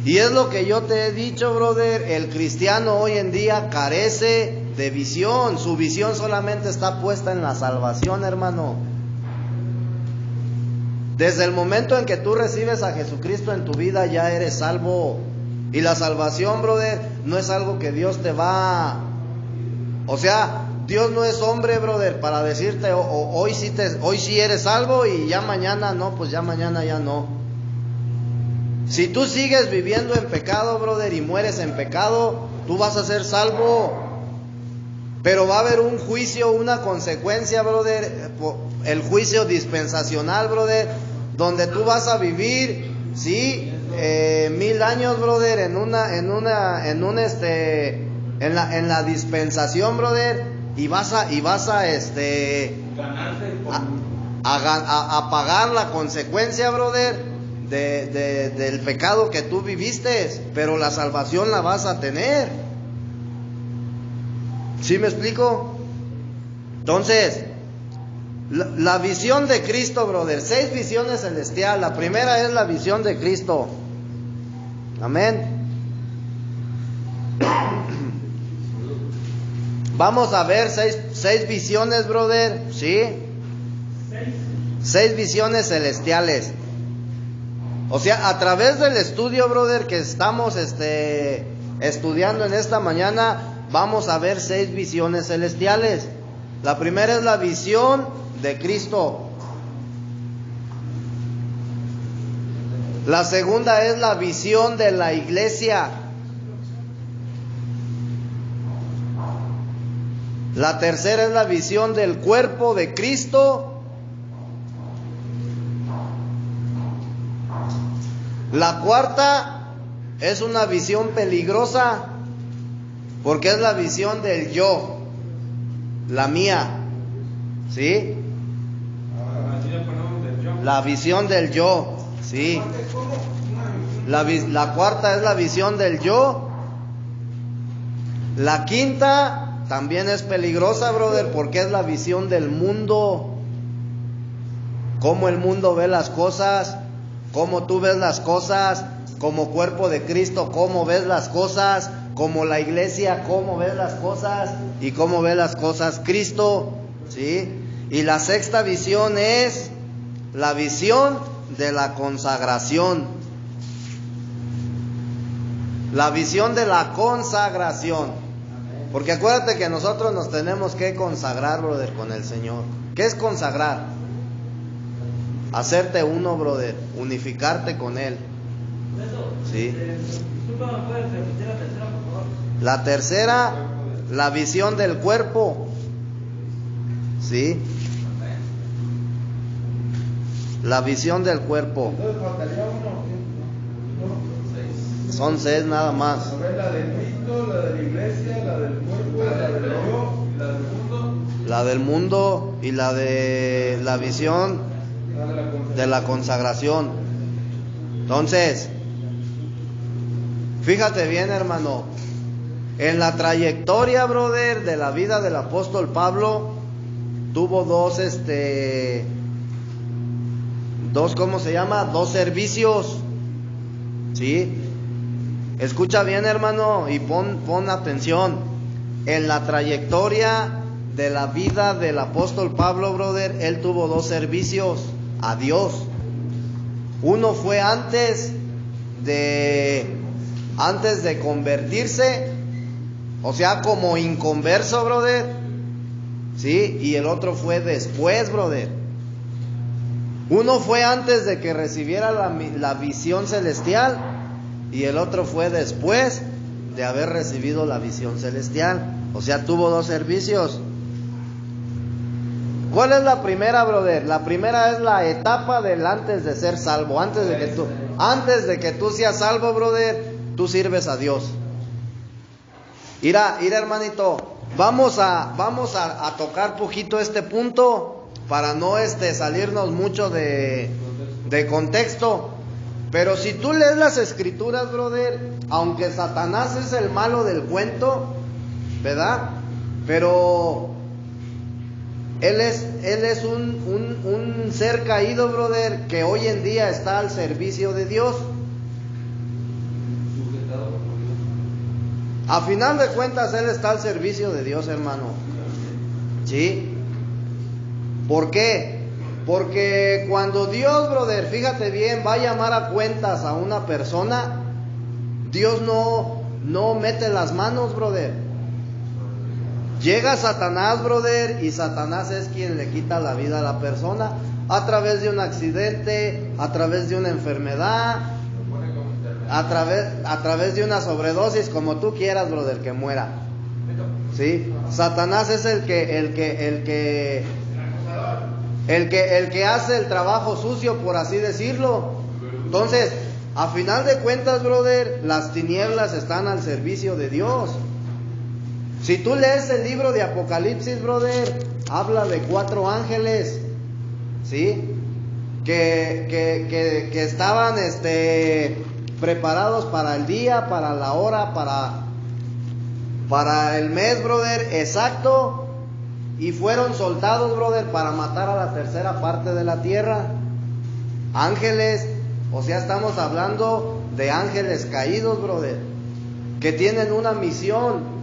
Y es lo que yo te he dicho, brother, el cristiano hoy en día carece de visión. Su visión solamente está puesta en la salvación, hermano. Desde el momento en que tú recibes a Jesucristo en tu vida, ya eres salvo. Y la salvación, brother, no es algo que Dios te va... O sea, Dios no es hombre, brother, para decirte hoy sí eres salvo y ya mañana no, pues ya mañana ya no. Si tú sigues viviendo en pecado, brother, y mueres en pecado, tú vas a ser salvo. Pero va a haber un juicio, una consecuencia, brother, el juicio dispensacional, brother, donde tú vas a vivir, ¿sí? 1000 años, brother, en la dispensación, brother, y vas a pagar la consecuencia, brother, del pecado que tú viviste, pero la salvación la vas a tener. ¿Sí me explico? Entonces, la visión de Cristo, brother, 6 visiones celestiales. La primera es la visión de Cristo. Amén. Vamos a ver 6 visiones, brother, ¿sí? 6 visiones celestiales. O sea, a través del estudio, brother, que estamos estudiando en esta mañana, vamos a ver 6 visiones celestiales. La primera es la visión de Cristo. La segunda es la visión de la iglesia. La tercera es la visión del cuerpo de Cristo. La cuarta es una visión peligrosa, porque es la visión del yo, la mía, ¿sí? La visión del yo, ¿sí? La cuarta es la visión del yo. La quinta también es peligrosa, brother, porque es la visión del mundo. Cómo el mundo ve las cosas, cómo tú ves las cosas, como cuerpo de Cristo, cómo ves las cosas, como la iglesia, cómo ves las cosas y cómo ve las cosas Cristo, ¿sí? Y la sexta visión es la visión de la consagración. La visión de la consagración. Porque acuérdate que nosotros nos tenemos que consagrar, brother, con el Señor. ¿Qué es consagrar? Hacerte uno, brother, unificarte con Él. ¿Sí? La tercera, la visión del cuerpo. ¿Sí? La visión del cuerpo. Son 6 nada más. La de Cristo, la de la iglesia, la del cuerpo, la del yo, la del mundo. La del mundo y la de la visión de la consagración. Entonces, fíjate bien, hermano. En la trayectoria, brother, de la vida del apóstol Pablo, tuvo dos, ¿cómo se llama? 2 servicios. ¿Sí? Escucha bien, hermano, y pon atención. En la trayectoria de la vida del apóstol Pablo, brother, él tuvo 2 servicios a Dios. Uno fue antes de convertirse, o sea, como inconverso, brother, ¿sí? Y el otro fue después, brother. Uno fue antes de que recibiera la visión celestial, y el otro fue después de haber recibido la visión celestial. O sea, tuvo 2 servicios. ¿Cuál es la primera, brother? La primera es la etapa del antes de ser salvo. Antes de que tú seas salvo, brother, tú sirves a Dios. Mira, hermanito, vamos a tocar poquito este punto para no salirnos mucho de contexto. Pero si tú lees las escrituras, brother, aunque Satanás es el malo del cuento, ¿verdad? Pero él es un ser caído, brother, que hoy en día está al servicio de Dios. A final de cuentas, él está al servicio de Dios, hermano. ¿Sí? ¿Por qué? Porque cuando Dios, brother, fíjate bien, va a llamar a cuentas a una persona, Dios no mete las manos, brother. Llega Satanás, brother, y Satanás es quien le quita la vida a la persona a través de un accidente, a través de una enfermedad, a través de una sobredosis, como tú quieras, brother, que muera. ¿Sí? Satanás es el que hace el trabajo sucio, por así decirlo. Entonces, a final de cuentas, brother, las tinieblas están al servicio de Dios. Si tú lees el libro de Apocalipsis, brother, habla de 4 ángeles, ¿sí? Que estaban preparados para el día, para la hora, para el mes, brother, exacto, y fueron soltados, brother, para matar a la tercera parte de la tierra. Ángeles, o sea, estamos hablando de ángeles caídos, brother, que tienen una misión.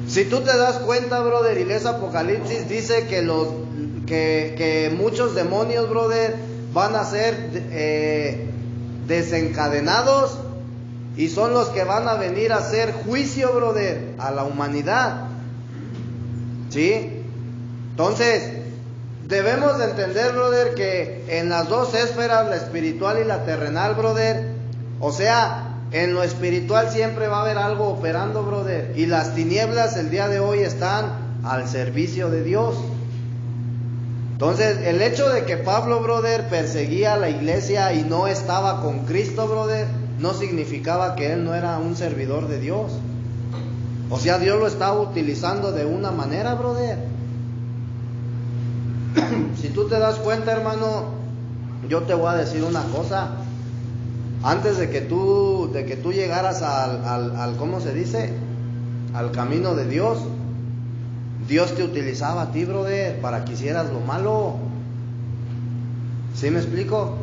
Si tú te das cuenta, brother, y lees Apocalipsis, dice que muchos demonios, brother, van a ser desencadenados, y son los que van a venir a hacer juicio, brother, a la humanidad. ¿Sí? Entonces, debemos de entender, brother, que en las 2 esferas, la espiritual y la terrenal, brother, o sea, en lo espiritual siempre va a haber algo operando, brother, y las tinieblas el día de hoy están al servicio de Dios. Entonces, el hecho de que Pablo, brother, perseguía a la iglesia y no estaba con Cristo, brother, no significaba que él no era un servidor de Dios. O sea, Dios lo estaba utilizando de una manera, brother. Si tú te das cuenta, hermano, yo te voy a decir una cosa. Antes de que tú llegaras al ¿cómo se dice? Al camino de Dios, Dios te utilizaba a ti, brother, para que hicieras lo malo. ¿Sí me explico?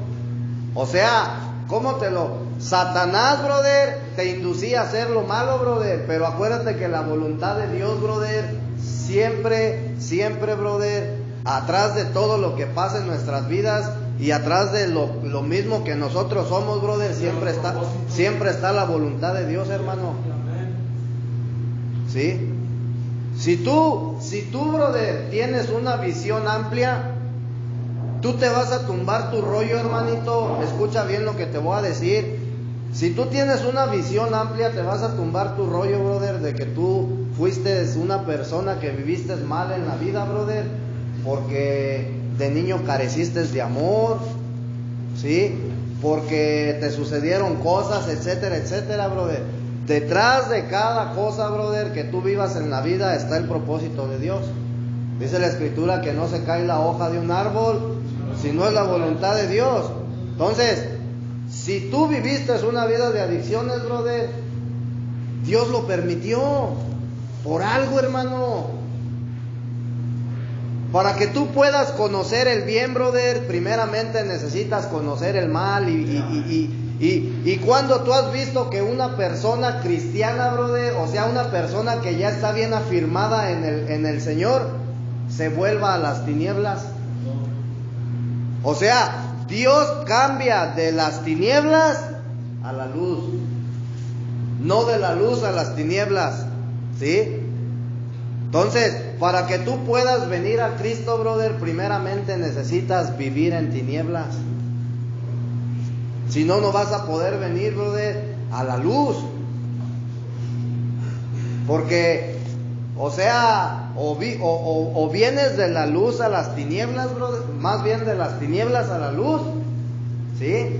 O sea, Satanás, brother, te inducía a hacer lo malo, brother, pero acuérdate que la voluntad de Dios, brother, siempre, brother, atrás de todo lo que pasa en nuestras vidas y atrás de lo mismo que nosotros somos, brother, siempre está la voluntad de Dios, hermano. ¿Sí? Si tú, brother, tienes una visión amplia, tú te vas a tumbar tu rollo, hermanito. Escucha bien lo que te voy a decir. Si tú tienes una visión amplia, te vas a tumbar tu rollo, brother, de que tú fuiste una persona que viviste mal en la vida, brother, porque de niño careciste de amor, ¿sí? Porque te sucedieron cosas, etcétera, etcétera, brother. Detrás de cada cosa, brother, que tú vivas en la vida está el propósito de Dios. Dice la Escritura que no se cae la hoja de un árbol si no es la voluntad de Dios. Entonces, si tú viviste una vida de adicciones, brother, Dios lo permitió por algo, hermano. Para que tú puedas conocer el bien, brother, primeramente necesitas conocer el mal. Y cuando tú has visto que una persona cristiana, brother, o sea, una persona que ya está bien afirmada en el Señor, se vuelva a las tinieblas. O sea, Dios cambia de las tinieblas a la luz, no de la luz a las tinieblas, ¿sí? Entonces, para que tú puedas venir a Cristo, brother, primeramente necesitas vivir en tinieblas. Si no, no vas a poder venir, brother, a la luz. Porque, o sea, o vienes de la luz a las tinieblas, brother, más bien de las tinieblas a la luz, ¿sí?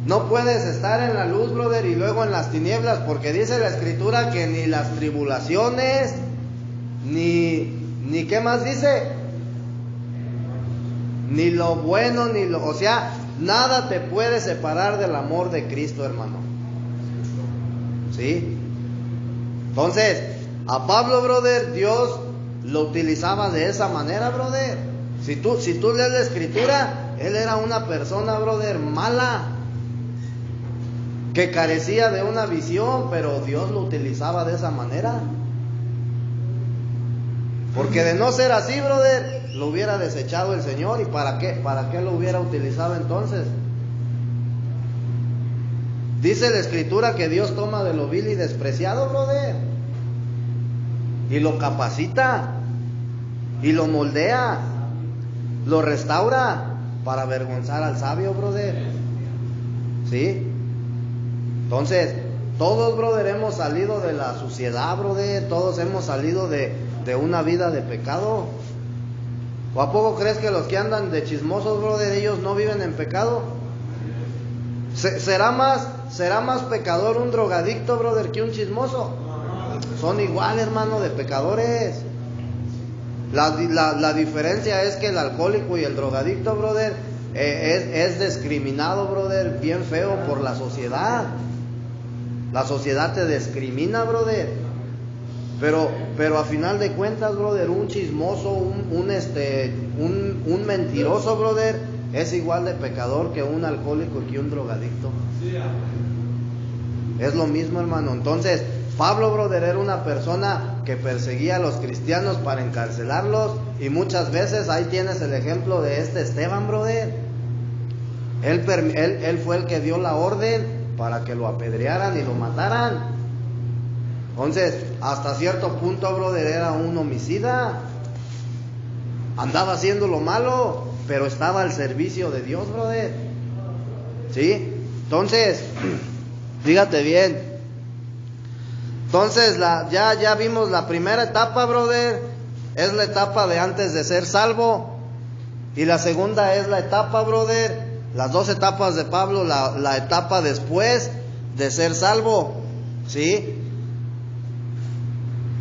No puedes estar en la luz, brother, y luego en las tinieblas, porque dice la Escritura que ni las tribulaciones, ni ¿qué más dice? Ni lo bueno, o sea, nada te puede separar del amor de Cristo, hermano. ¿Sí? Entonces, a Pablo, brother, Dios lo utilizaba de esa manera, brother. Si tú lees la Escritura, él era una persona, brother, mala, que carecía de una visión, pero Dios lo utilizaba de esa manera. Porque de no ser así, brother, lo hubiera desechado el Señor. ¿Y para qué lo hubiera utilizado entonces? Dice la Escritura que Dios toma de lo vil y despreciado, brother, y lo capacita, y lo moldea, lo restaura para avergonzar al sabio, brother. ¿Sí? Entonces, todos, brother, hemos salido de la suciedad, brother. Todos hemos salido de una vida de pecado. ¿O a poco crees que los que andan de chismosos, brother, ellos no viven en pecado? ¿Será más pecador un drogadicto, brother, que un chismoso? Son igual, hermano, de pecadores. La diferencia es que el alcohólico y el drogadicto, brother, es discriminado, brother, bien feo por la sociedad. La sociedad te discrimina, brother. Pero a final de cuentas, brother, un chismoso, un mentiroso, brother, es igual de pecador que un alcohólico y que un drogadicto. Es lo mismo, hermano. Entonces, Pablo, brother, era una persona que perseguía a los cristianos para encarcelarlos, y muchas veces ahí tienes el ejemplo de este Esteban, brother. Él fue el que dio la orden para que lo apedrearan y lo mataran. Entonces, hasta cierto punto, brother, era un homicida. Andaba haciendo lo malo, pero estaba al servicio de Dios, brother. ¿Sí? Entonces, fíjate bien. Entonces, ya vimos la primera etapa, brother. Es la etapa de antes de ser salvo. Y la segunda es la etapa, brother. Las dos etapas de Pablo, la etapa después de ser salvo. ¿Sí?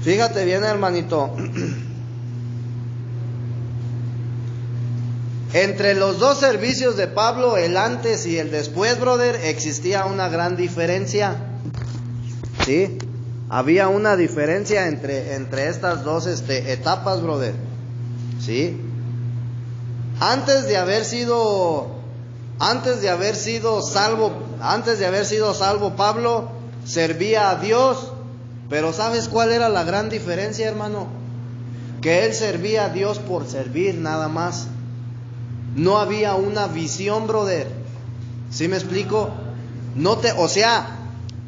Fíjate bien, hermanito. Entre los dos servicios de Pablo, el antes y el después, brother, existía una gran diferencia. ¿Sí? Había una diferencia entre estas dos etapas, brother. ¿Sí? Antes de haber sido salvo Pablo servía a Dios. Pero ¿sabes cuál era la gran diferencia, hermano? Que él servía a Dios por servir, nada más. No había una visión, brother. ¿Sí me explico?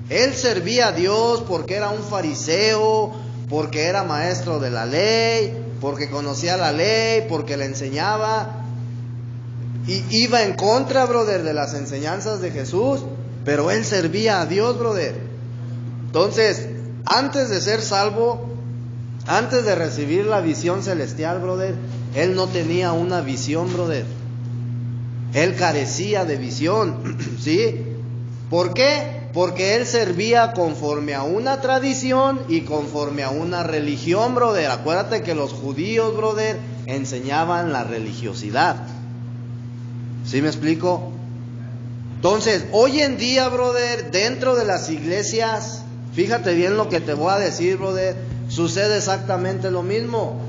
Él servía a Dios porque era un fariseo, porque era maestro de la ley, porque conocía la ley, porque le enseñaba. Y iba en contra, brother, de las enseñanzas de Jesús, pero él servía a Dios, brother. Entonces, antes de ser salvo, antes de recibir la visión celestial, brother, él no tenía una visión, brother. Él carecía de visión, ¿sí? ¿Por qué? Porque él servía conforme a una tradición y conforme a una religión, brother. Acuérdate que los judíos, brother, enseñaban la religiosidad. ¿Sí me explico? Entonces, hoy en día, brother, dentro de las iglesias, fíjate bien lo que te voy a decir, brother, sucede exactamente lo mismo.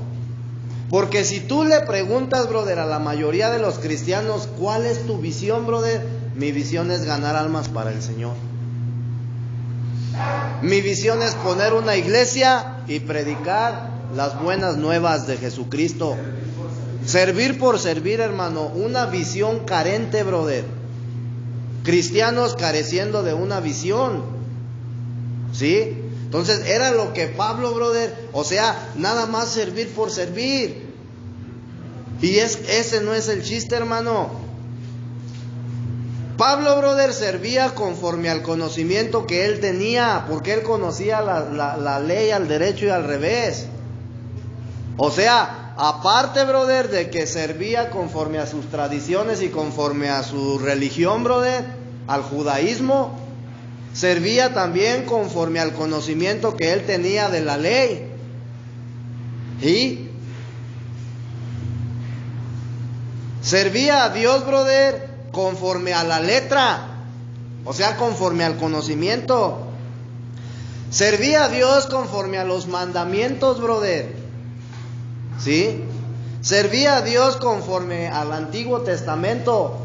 Porque si tú le preguntas, brother, a la mayoría de los cristianos, ¿cuál es tu visión, brother? Mi visión es ganar almas para el Señor. Mi visión es poner una iglesia y predicar las buenas nuevas de Jesucristo. Servir por servir, hermano, una visión carente, brother. Cristianos careciendo de una visión. ¿Sí? Entonces era lo que Pablo, brother, nada más servir por servir. Y ese no es el chiste, hermano. Pablo, brother, servía conforme al conocimiento que él tenía, porque él conocía la ley al derecho y al revés. Aparte, brother, de que servía conforme a sus tradiciones y conforme a su religión, brother, al judaísmo, servía también conforme al conocimiento que él tenía de la ley. Y servía a Dios, brother, conforme a la letra, conforme al conocimiento. Servía a Dios conforme a los mandamientos, brother. ¿Sí? Servía a Dios conforme al Antiguo Testamento.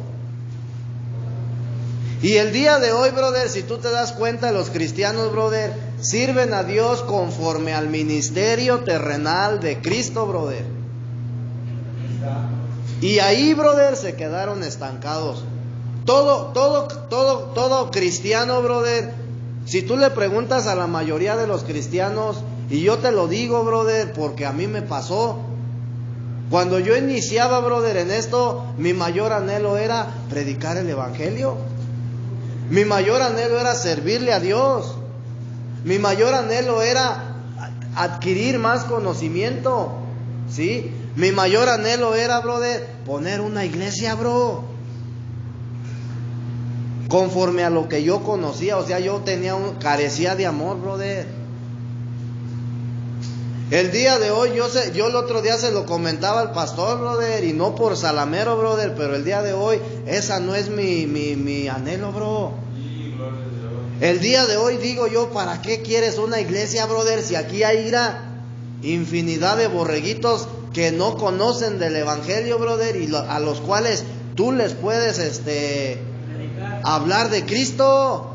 Y el día de hoy, brother, si tú te das cuenta, los cristianos, brother, sirven a Dios conforme al ministerio terrenal de Cristo, brother. Y ahí, brother, se quedaron estancados. Todo cristiano, brother, si tú le preguntas a la mayoría de los cristianos, y yo te lo digo, brother, porque a mí me pasó. Cuando yo iniciaba, brother, en esto, mi mayor anhelo era predicar el evangelio. Mi mayor anhelo era servirle a Dios. Mi mayor anhelo era adquirir más conocimiento. ¿Sí? Mi mayor anhelo era, brother, poner una iglesia, bro. conforme a lo que yo conocía. O sea, yo carecía de amor, brother. El día de hoy, yo el otro día se lo comentaba al pastor, brother, y no por salamero, brother, pero el día de hoy, esa no es mi anhelo, bro. El día de hoy digo yo, ¿para qué quieres una iglesia, brother? Si aquí hay infinidad de borreguitos que no conocen del evangelio, brother, y a los cuales tú les puedes hablar de Cristo.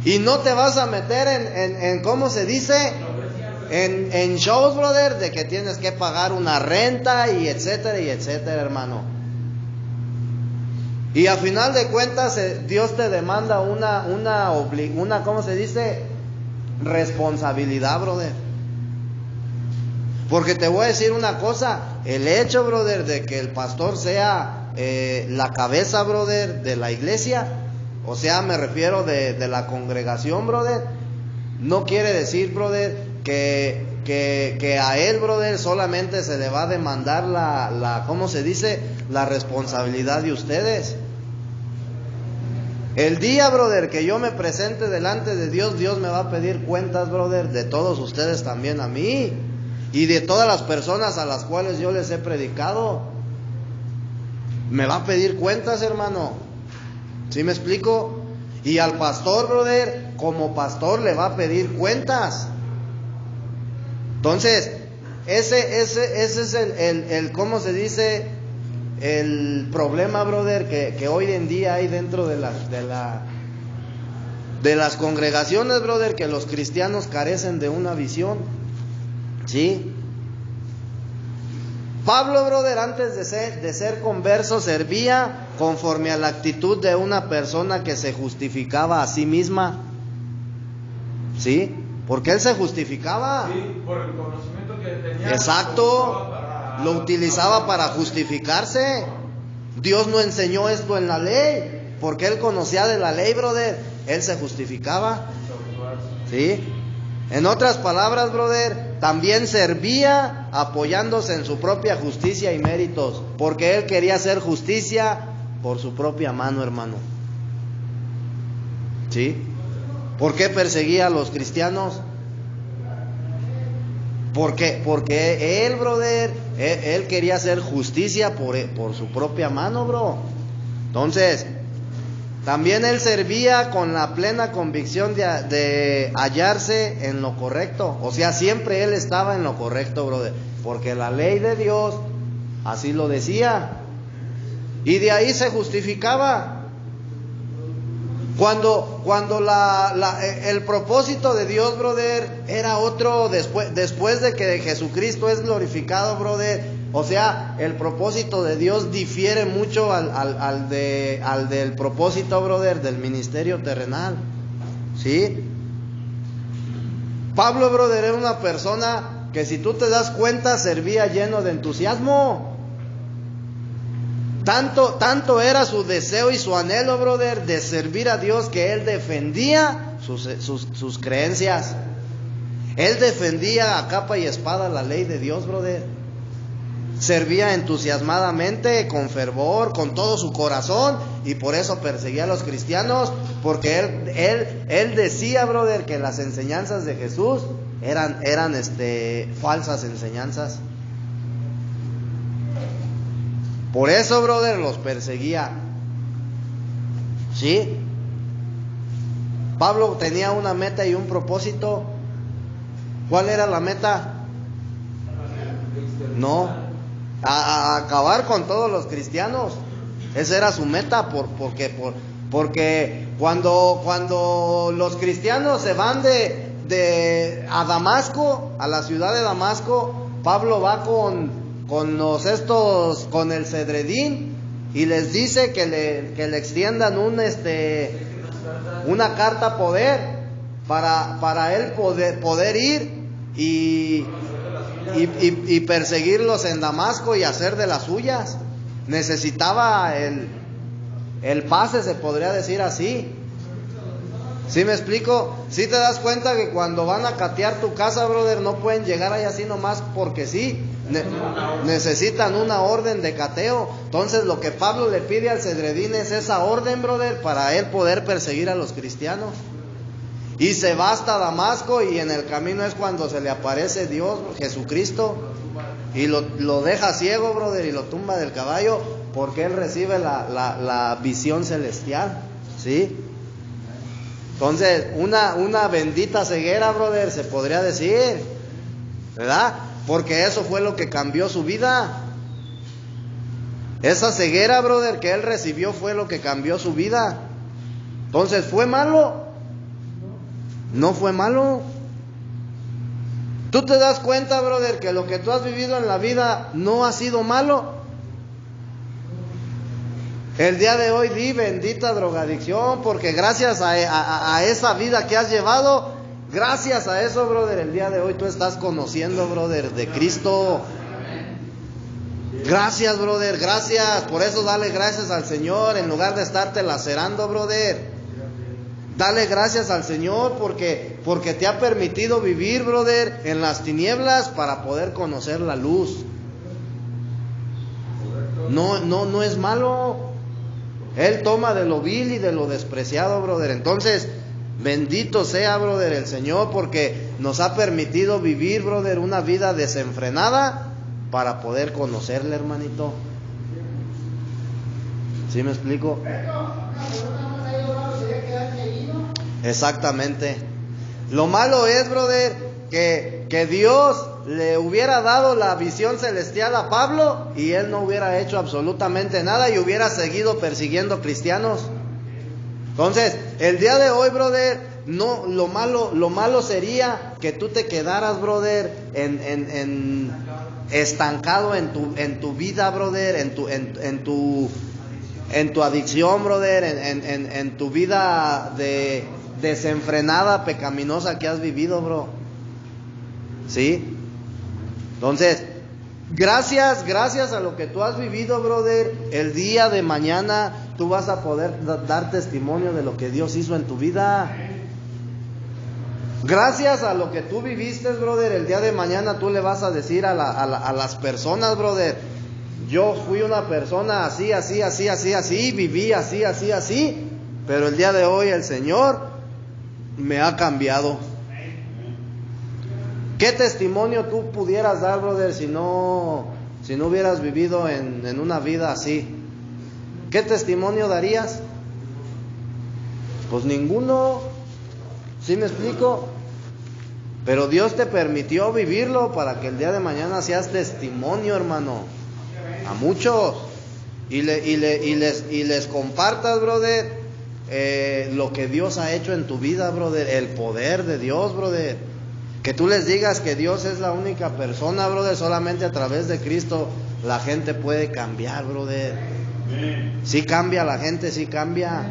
Y no te vas a meter en ¿cómo se dice? En shows, brother, de que tienes que pagar una renta y etcétera, hermano. Y a final de cuentas, Dios te demanda una ¿cómo se dice? Responsabilidad, brother. Porque te voy a decir una cosa, el hecho, brother, de que el pastor sea la cabeza, brother, de la iglesia, o sea, me refiero de la congregación, brother, no quiere decir, brother, que a él, brother, solamente se le va a demandar ¿cómo se dice? La responsabilidad de ustedes. El día, brother, que yo me presente delante de Dios, Dios me va a pedir cuentas, brother, de todos ustedes también a mí, y de todas las personas a las cuales yo les he predicado. Me va a pedir cuentas, hermano. ¿Sí me explico? Y al pastor, brother, como pastor le va a pedir cuentas. Entonces, ese es el ¿cómo se dice? El problema, brother, que hoy en día hay dentro de las congregaciones, brother, que los cristianos carecen de una visión. ¿Sí? Pablo, brother, antes de ser converso, servía conforme a la actitud de una persona que se justificaba a sí misma. ¿Sí? Porque él se justificaba. Sí, por el conocimiento que tenía. Exacto. Lo utilizaba para justificarse. Dios no enseñó esto en la ley, porque él conocía de la ley, brother. Él se justificaba. ¿Sí? En otras palabras, brother, también servía apoyándose en su propia justicia y méritos, porque él quería hacer justicia por su propia mano, hermano. ¿Sí? ¿Por qué perseguía a los cristianos? Porque él, brother, él quería hacer justicia por su propia mano, bro. Entonces, también él servía con la plena convicción de hallarse en lo correcto. O sea, siempre él estaba en lo correcto, brother, porque la ley de Dios así lo decía. Y de ahí se justificaba. Cuando el propósito de Dios, brother, era otro después de que Jesucristo es glorificado, brother. O sea, el propósito de Dios difiere mucho al del propósito, brother, del ministerio terrenal. ¿Sí? Pablo, brother, era una persona que, si tú te das cuenta, servía lleno de entusiasmo. Tanto era su deseo y su anhelo, brother, de servir a Dios, que él defendía sus creencias. Él defendía a capa y espada la ley de Dios, brother. Servía entusiasmadamente, con fervor, con todo su corazón, y por eso perseguía a los cristianos, porque él decía, brother, que las enseñanzas de Jesús eran falsas enseñanzas. Por eso, brother, los perseguía. ¿Sí? Pablo tenía una meta y un propósito. ¿Cuál era la meta? No, a acabar con todos los cristianos. Esa era su meta, porque cuando los cristianos se van a Damasco, a la ciudad de Damasco, Pablo va con el Cedredín y les dice que le extiendan una carta poder para él poder ir y perseguirlos en Damasco y hacer de las suyas. Necesitaba el pase, se podría decir así. ¿Sí me explico? ¿Sí te das cuenta que cuando van a catear tu casa, brother, no pueden llegar ahí así nomás porque sí? necesitan una orden de cateo. Entonces lo que Pablo le pide al Cedredín es esa orden, brother, para él poder perseguir a los cristianos. Y se va hasta Damasco, y en el camino es cuando se le aparece Dios, Jesucristo, y lo deja ciego, brother, y lo tumba del caballo, porque él recibe la visión celestial, ¿sí? Entonces, una bendita ceguera, brother, se podría decir, ¿verdad? Porque eso fue lo que cambió su vida. Esa ceguera, brother, que él recibió fue lo que cambió su vida. Entonces, ¿fue malo? No fue malo. Tú te das cuenta, brother, que lo que tú has vivido en la vida no ha sido malo. El día de hoy di bendita drogadicción, porque gracias a esa vida que has llevado, gracias a eso, brother, el día de hoy tú estás conociendo, brother, de Cristo. Gracias, brother, gracias. Por eso dale gracias al Señor en lugar de estarte lacerando, brother. Dale gracias al Señor porque te ha permitido vivir, brother, en las tinieblas para poder conocer la luz. No es malo. Él toma de lo vil y de lo despreciado, brother. Entonces, bendito sea, brother, el Señor, porque nos ha permitido vivir, brother, una vida desenfrenada para poder conocerle, hermanito. ¿Sí me explico? Exactamente. Lo malo es, brother, que Dios le hubiera dado la visión celestial a Pablo y él no hubiera hecho absolutamente nada y hubiera seguido persiguiendo cristianos. Entonces, el día de hoy, brother, no, lo malo sería que tú te quedaras, brother, estancado en tu vida, brother, en tu adicción, brother, en tu vida desenfrenada, pecaminosa que has vivido, bro. ¿Sí? Entonces, gracias a lo que tú has vivido, brother, el día de mañana tú vas a poder dar testimonio de lo que Dios hizo en tu vida. Gracias a lo que tú viviste, brother, el día de mañana tú le vas a decir a las personas, brother, yo fui una persona así, viví así, pero el día de hoy el Señor me ha cambiado. ¿Qué testimonio tú pudieras dar, brother, si no hubieras vivido en una vida así? ¿Qué testimonio darías? Pues ninguno. ¿Sí me explico? Pero Dios te permitió vivirlo para que el día de mañana seas testimonio, hermano, a muchos, y les compartas, brother, lo que Dios ha hecho en tu vida, brother, el poder de Dios, brother. Que tú les digas que Dios es la única persona, brother, solamente a través de Cristo la gente puede cambiar, brother. Sí cambia la gente, sí cambia.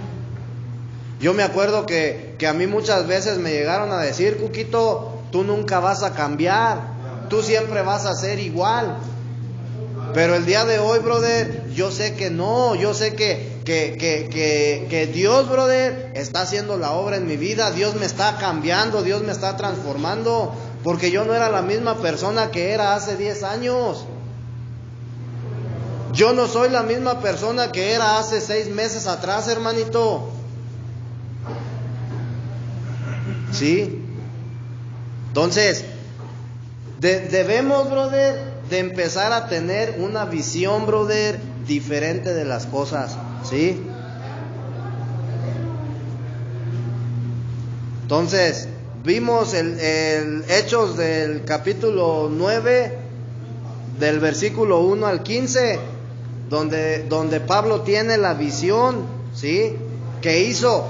Yo me acuerdo que a mí muchas veces me llegaron a decir, Cuquito, tú nunca vas a cambiar, tú siempre vas a ser igual. Pero el día de hoy, brother, yo sé que no, yo sé que Dios, brother, está haciendo la obra en mi vida. Dios me está cambiando, Dios me está transformando, porque yo no era la misma persona que era hace 10 años. Yo no soy la misma persona que era hace 6 meses atrás, hermanito. ¿Sí? Entonces, debemos, brother, de empezar a tener una visión, brother, diferente de las cosas, ¿sí? Entonces, vimos el Hechos del capítulo 9, del versículo 1 al 15, donde Pablo tiene la visión, ¿sí? Que hizo.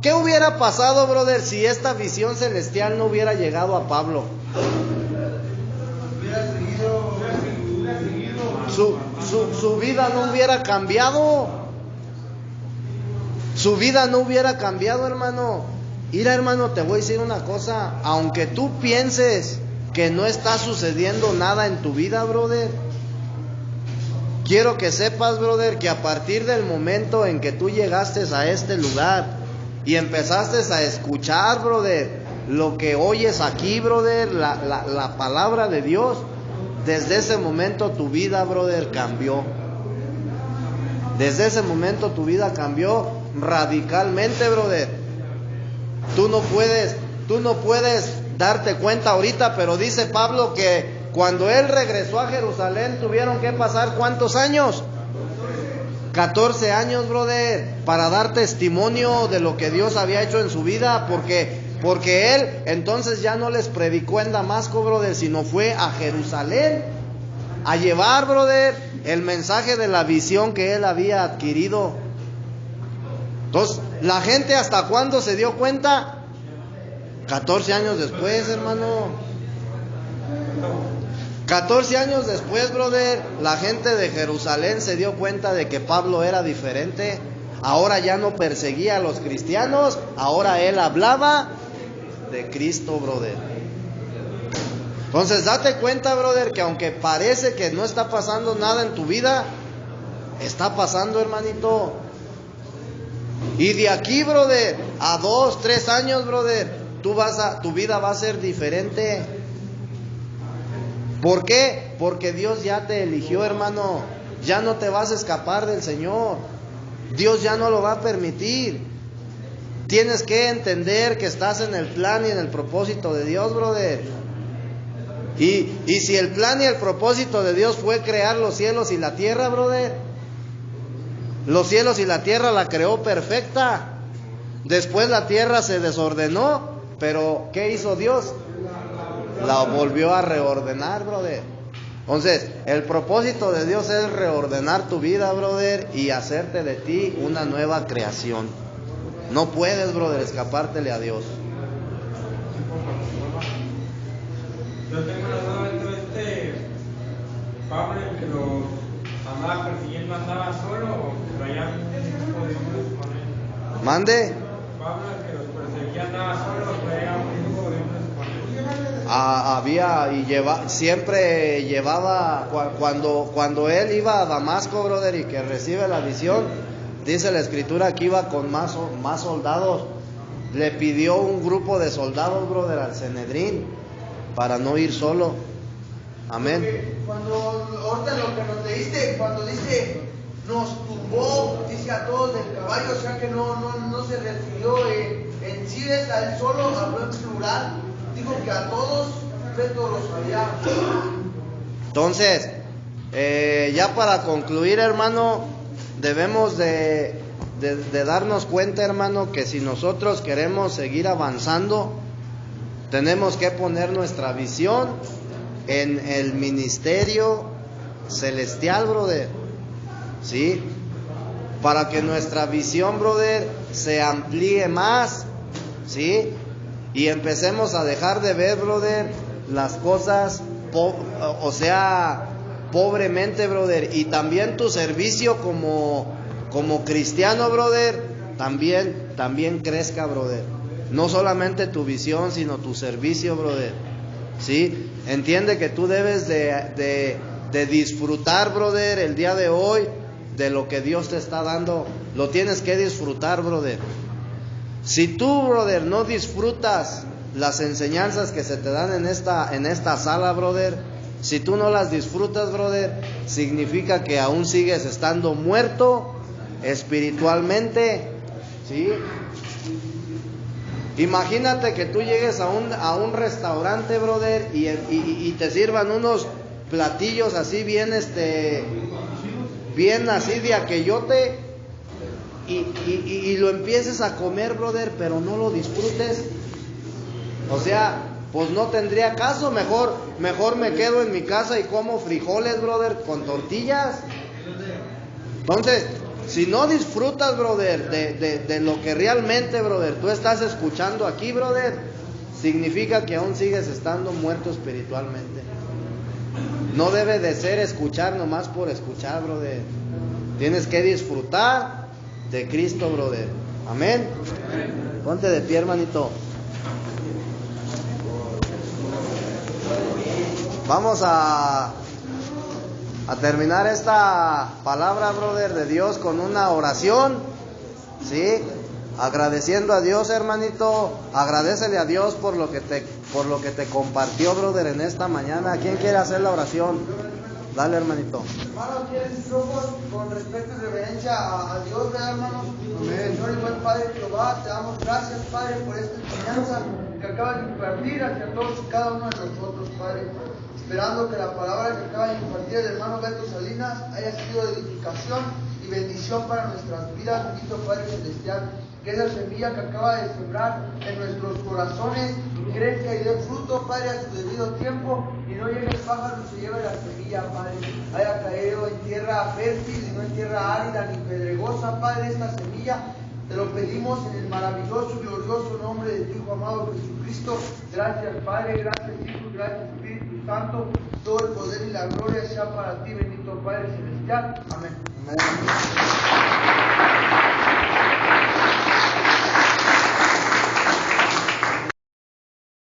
¿Qué hubiera pasado, brother, si esta visión celestial no hubiera llegado a Pablo? Su vida no hubiera cambiado. Su vida no hubiera cambiado, hermano. Mira, hermano, te voy a decir una cosa. Aunque tú pienses que no está sucediendo nada en tu vida, brother, quiero que sepas, brother, que a partir del momento en que tú llegaste a este lugar y empezaste a escuchar, brother, lo que oyes aquí, brother, la palabra de Dios, desde ese momento tu vida, brother, cambió. Desde ese momento tu vida cambió radicalmente, brother. Tú no puedes darte cuenta ahorita, pero dice Pablo que cuando él regresó a Jerusalén tuvieron que pasar ¿cuántos años? 14 años, brother, para dar testimonio de lo que Dios había hecho en su vida, porque él entonces ya no les predicó en Damasco, brother, sino fue a Jerusalén a llevar, brother, el mensaje de la visión que él había adquirido. Entonces, la gente ¿hasta cuándo se dio cuenta? 14 años después, hermano. 14 años después, brother, la gente de Jerusalén se dio cuenta de que Pablo era diferente. Ahora ya no perseguía a los cristianos, ahora él hablaba de Cristo, brother. Entonces date cuenta, brother, que aunque parece que no está pasando nada en tu vida, está pasando, hermanito. Y de aquí, brother, a 2, 3 años, brother, tu vida va a ser diferente. ¿Por qué? Porque Dios ya te eligió, hermano. Ya no te vas a escapar del Señor. Dios ya no lo va a permitir. Tienes que entender que estás en el plan y en el propósito de Dios, brother. Y si el plan y el propósito de Dios fue crear los cielos y la tierra, brother, los cielos y la tierra la creó perfecta. Después la tierra se desordenó, pero ¿qué hizo Dios? La volvió a reordenar, brother. Entonces, el propósito de Dios es reordenar tu vida, brother, y hacerte de ti una nueva creación. No puedes, brother, escapártele a Dios. Yo tengo una duda, Pablo, el que lo andaba persiguiendo, ¿andaba solo o traía un grupo de hombres con él? Mande. Pablo, el que los perseguía, ¿andaba solo o traía un grupo de hombres con él? Siempre llevaba, cuando él iba a Damasco, brother, y que recibe la visión, dice la escritura que iba con más soldados. Le pidió un grupo de soldados, brother, al Sanedrín, para no ir solo. Amén. Porque cuando ahorita lo que nos leíste, cuando dice nos tumbó, dice a todos del caballo, o sea que no se refirió en sí a él solo, habló en plural, dijo que a todos los había. Entonces, ya para concluir, hermano, debemos de darnos cuenta, hermano, que si nosotros queremos seguir avanzando, tenemos que poner nuestra visión en el ministerio celestial, brother. ¿Sí? Para que nuestra visión, brother, se amplíe más. ¿Sí? Y empecemos a dejar de ver, brother, las cosas, pobremente, brother. Y también tu servicio como cristiano, brother, también crezca, brother. No solamente tu visión, sino tu servicio, brother. ¿Sí? Entiende que tú debes de disfrutar, brother, el día de hoy, de lo que Dios te está dando. Lo tienes que disfrutar, brother. Si tú, brother, no disfrutas las enseñanzas que se te dan en esta sala, brother, si tú no las disfrutas, brother, significa que aún sigues estando muerto espiritualmente. ¿Sí? Imagínate que tú llegues a un restaurante, brother, y te sirvan unos platillos así bien así de aquellote, y lo empieces a comer, brother, pero no lo disfrutes. O sea, pues no tendría caso. Mejor me quedo en mi casa y como frijoles, brother, con tortillas. Entonces, si no disfrutas, brother, de lo que realmente, brother, tú estás escuchando aquí, brother, significa que aún sigues estando muerto espiritualmente. No debe de ser escuchar nomás por escuchar, brother. Tienes que disfrutar de Cristo, brother. Amén. Ponte de pie, hermanito. Vamos a terminar esta palabra, brother, de Dios con una oración, ¿sí? Agradeciendo a Dios, hermanito. Agradécele a Dios por lo que te por lo que te compartió, brother, en esta mañana. ¿Quién quiere hacer la oración? Dale, hermanito. Hermanos, tienen sus ojos con respeto y reverencia a Dios, ¿verdad, hermanos? Señor y buen Padre Jehová, te damos gracias, Padre, por esta enseñanza que acabas de impartir hacia todos y cada uno de nosotros, Padre. Esperando que la palabra que acaba de impartir el hermano Beto Salinas haya sido de edificación y bendición para nuestras vidas, bendito Padre Celestial. Que esa semilla que acaba de sembrar en nuestros corazones crezca y dé fruto, Padre, a su debido tiempo, y no llegue el pájaro y se lleve la semilla, Padre. Haya caído en tierra fértil y no en tierra árida ni pedregosa, Padre, esta semilla. Te lo pedimos en el maravilloso y glorioso nombre de tu Hijo amado Jesucristo. Gracias, Padre, gracias, Hijo, gracias, Espíritu Santo. Todo el poder y la gloria sea para ti, bendito Padre Celestial. Amén. Amén.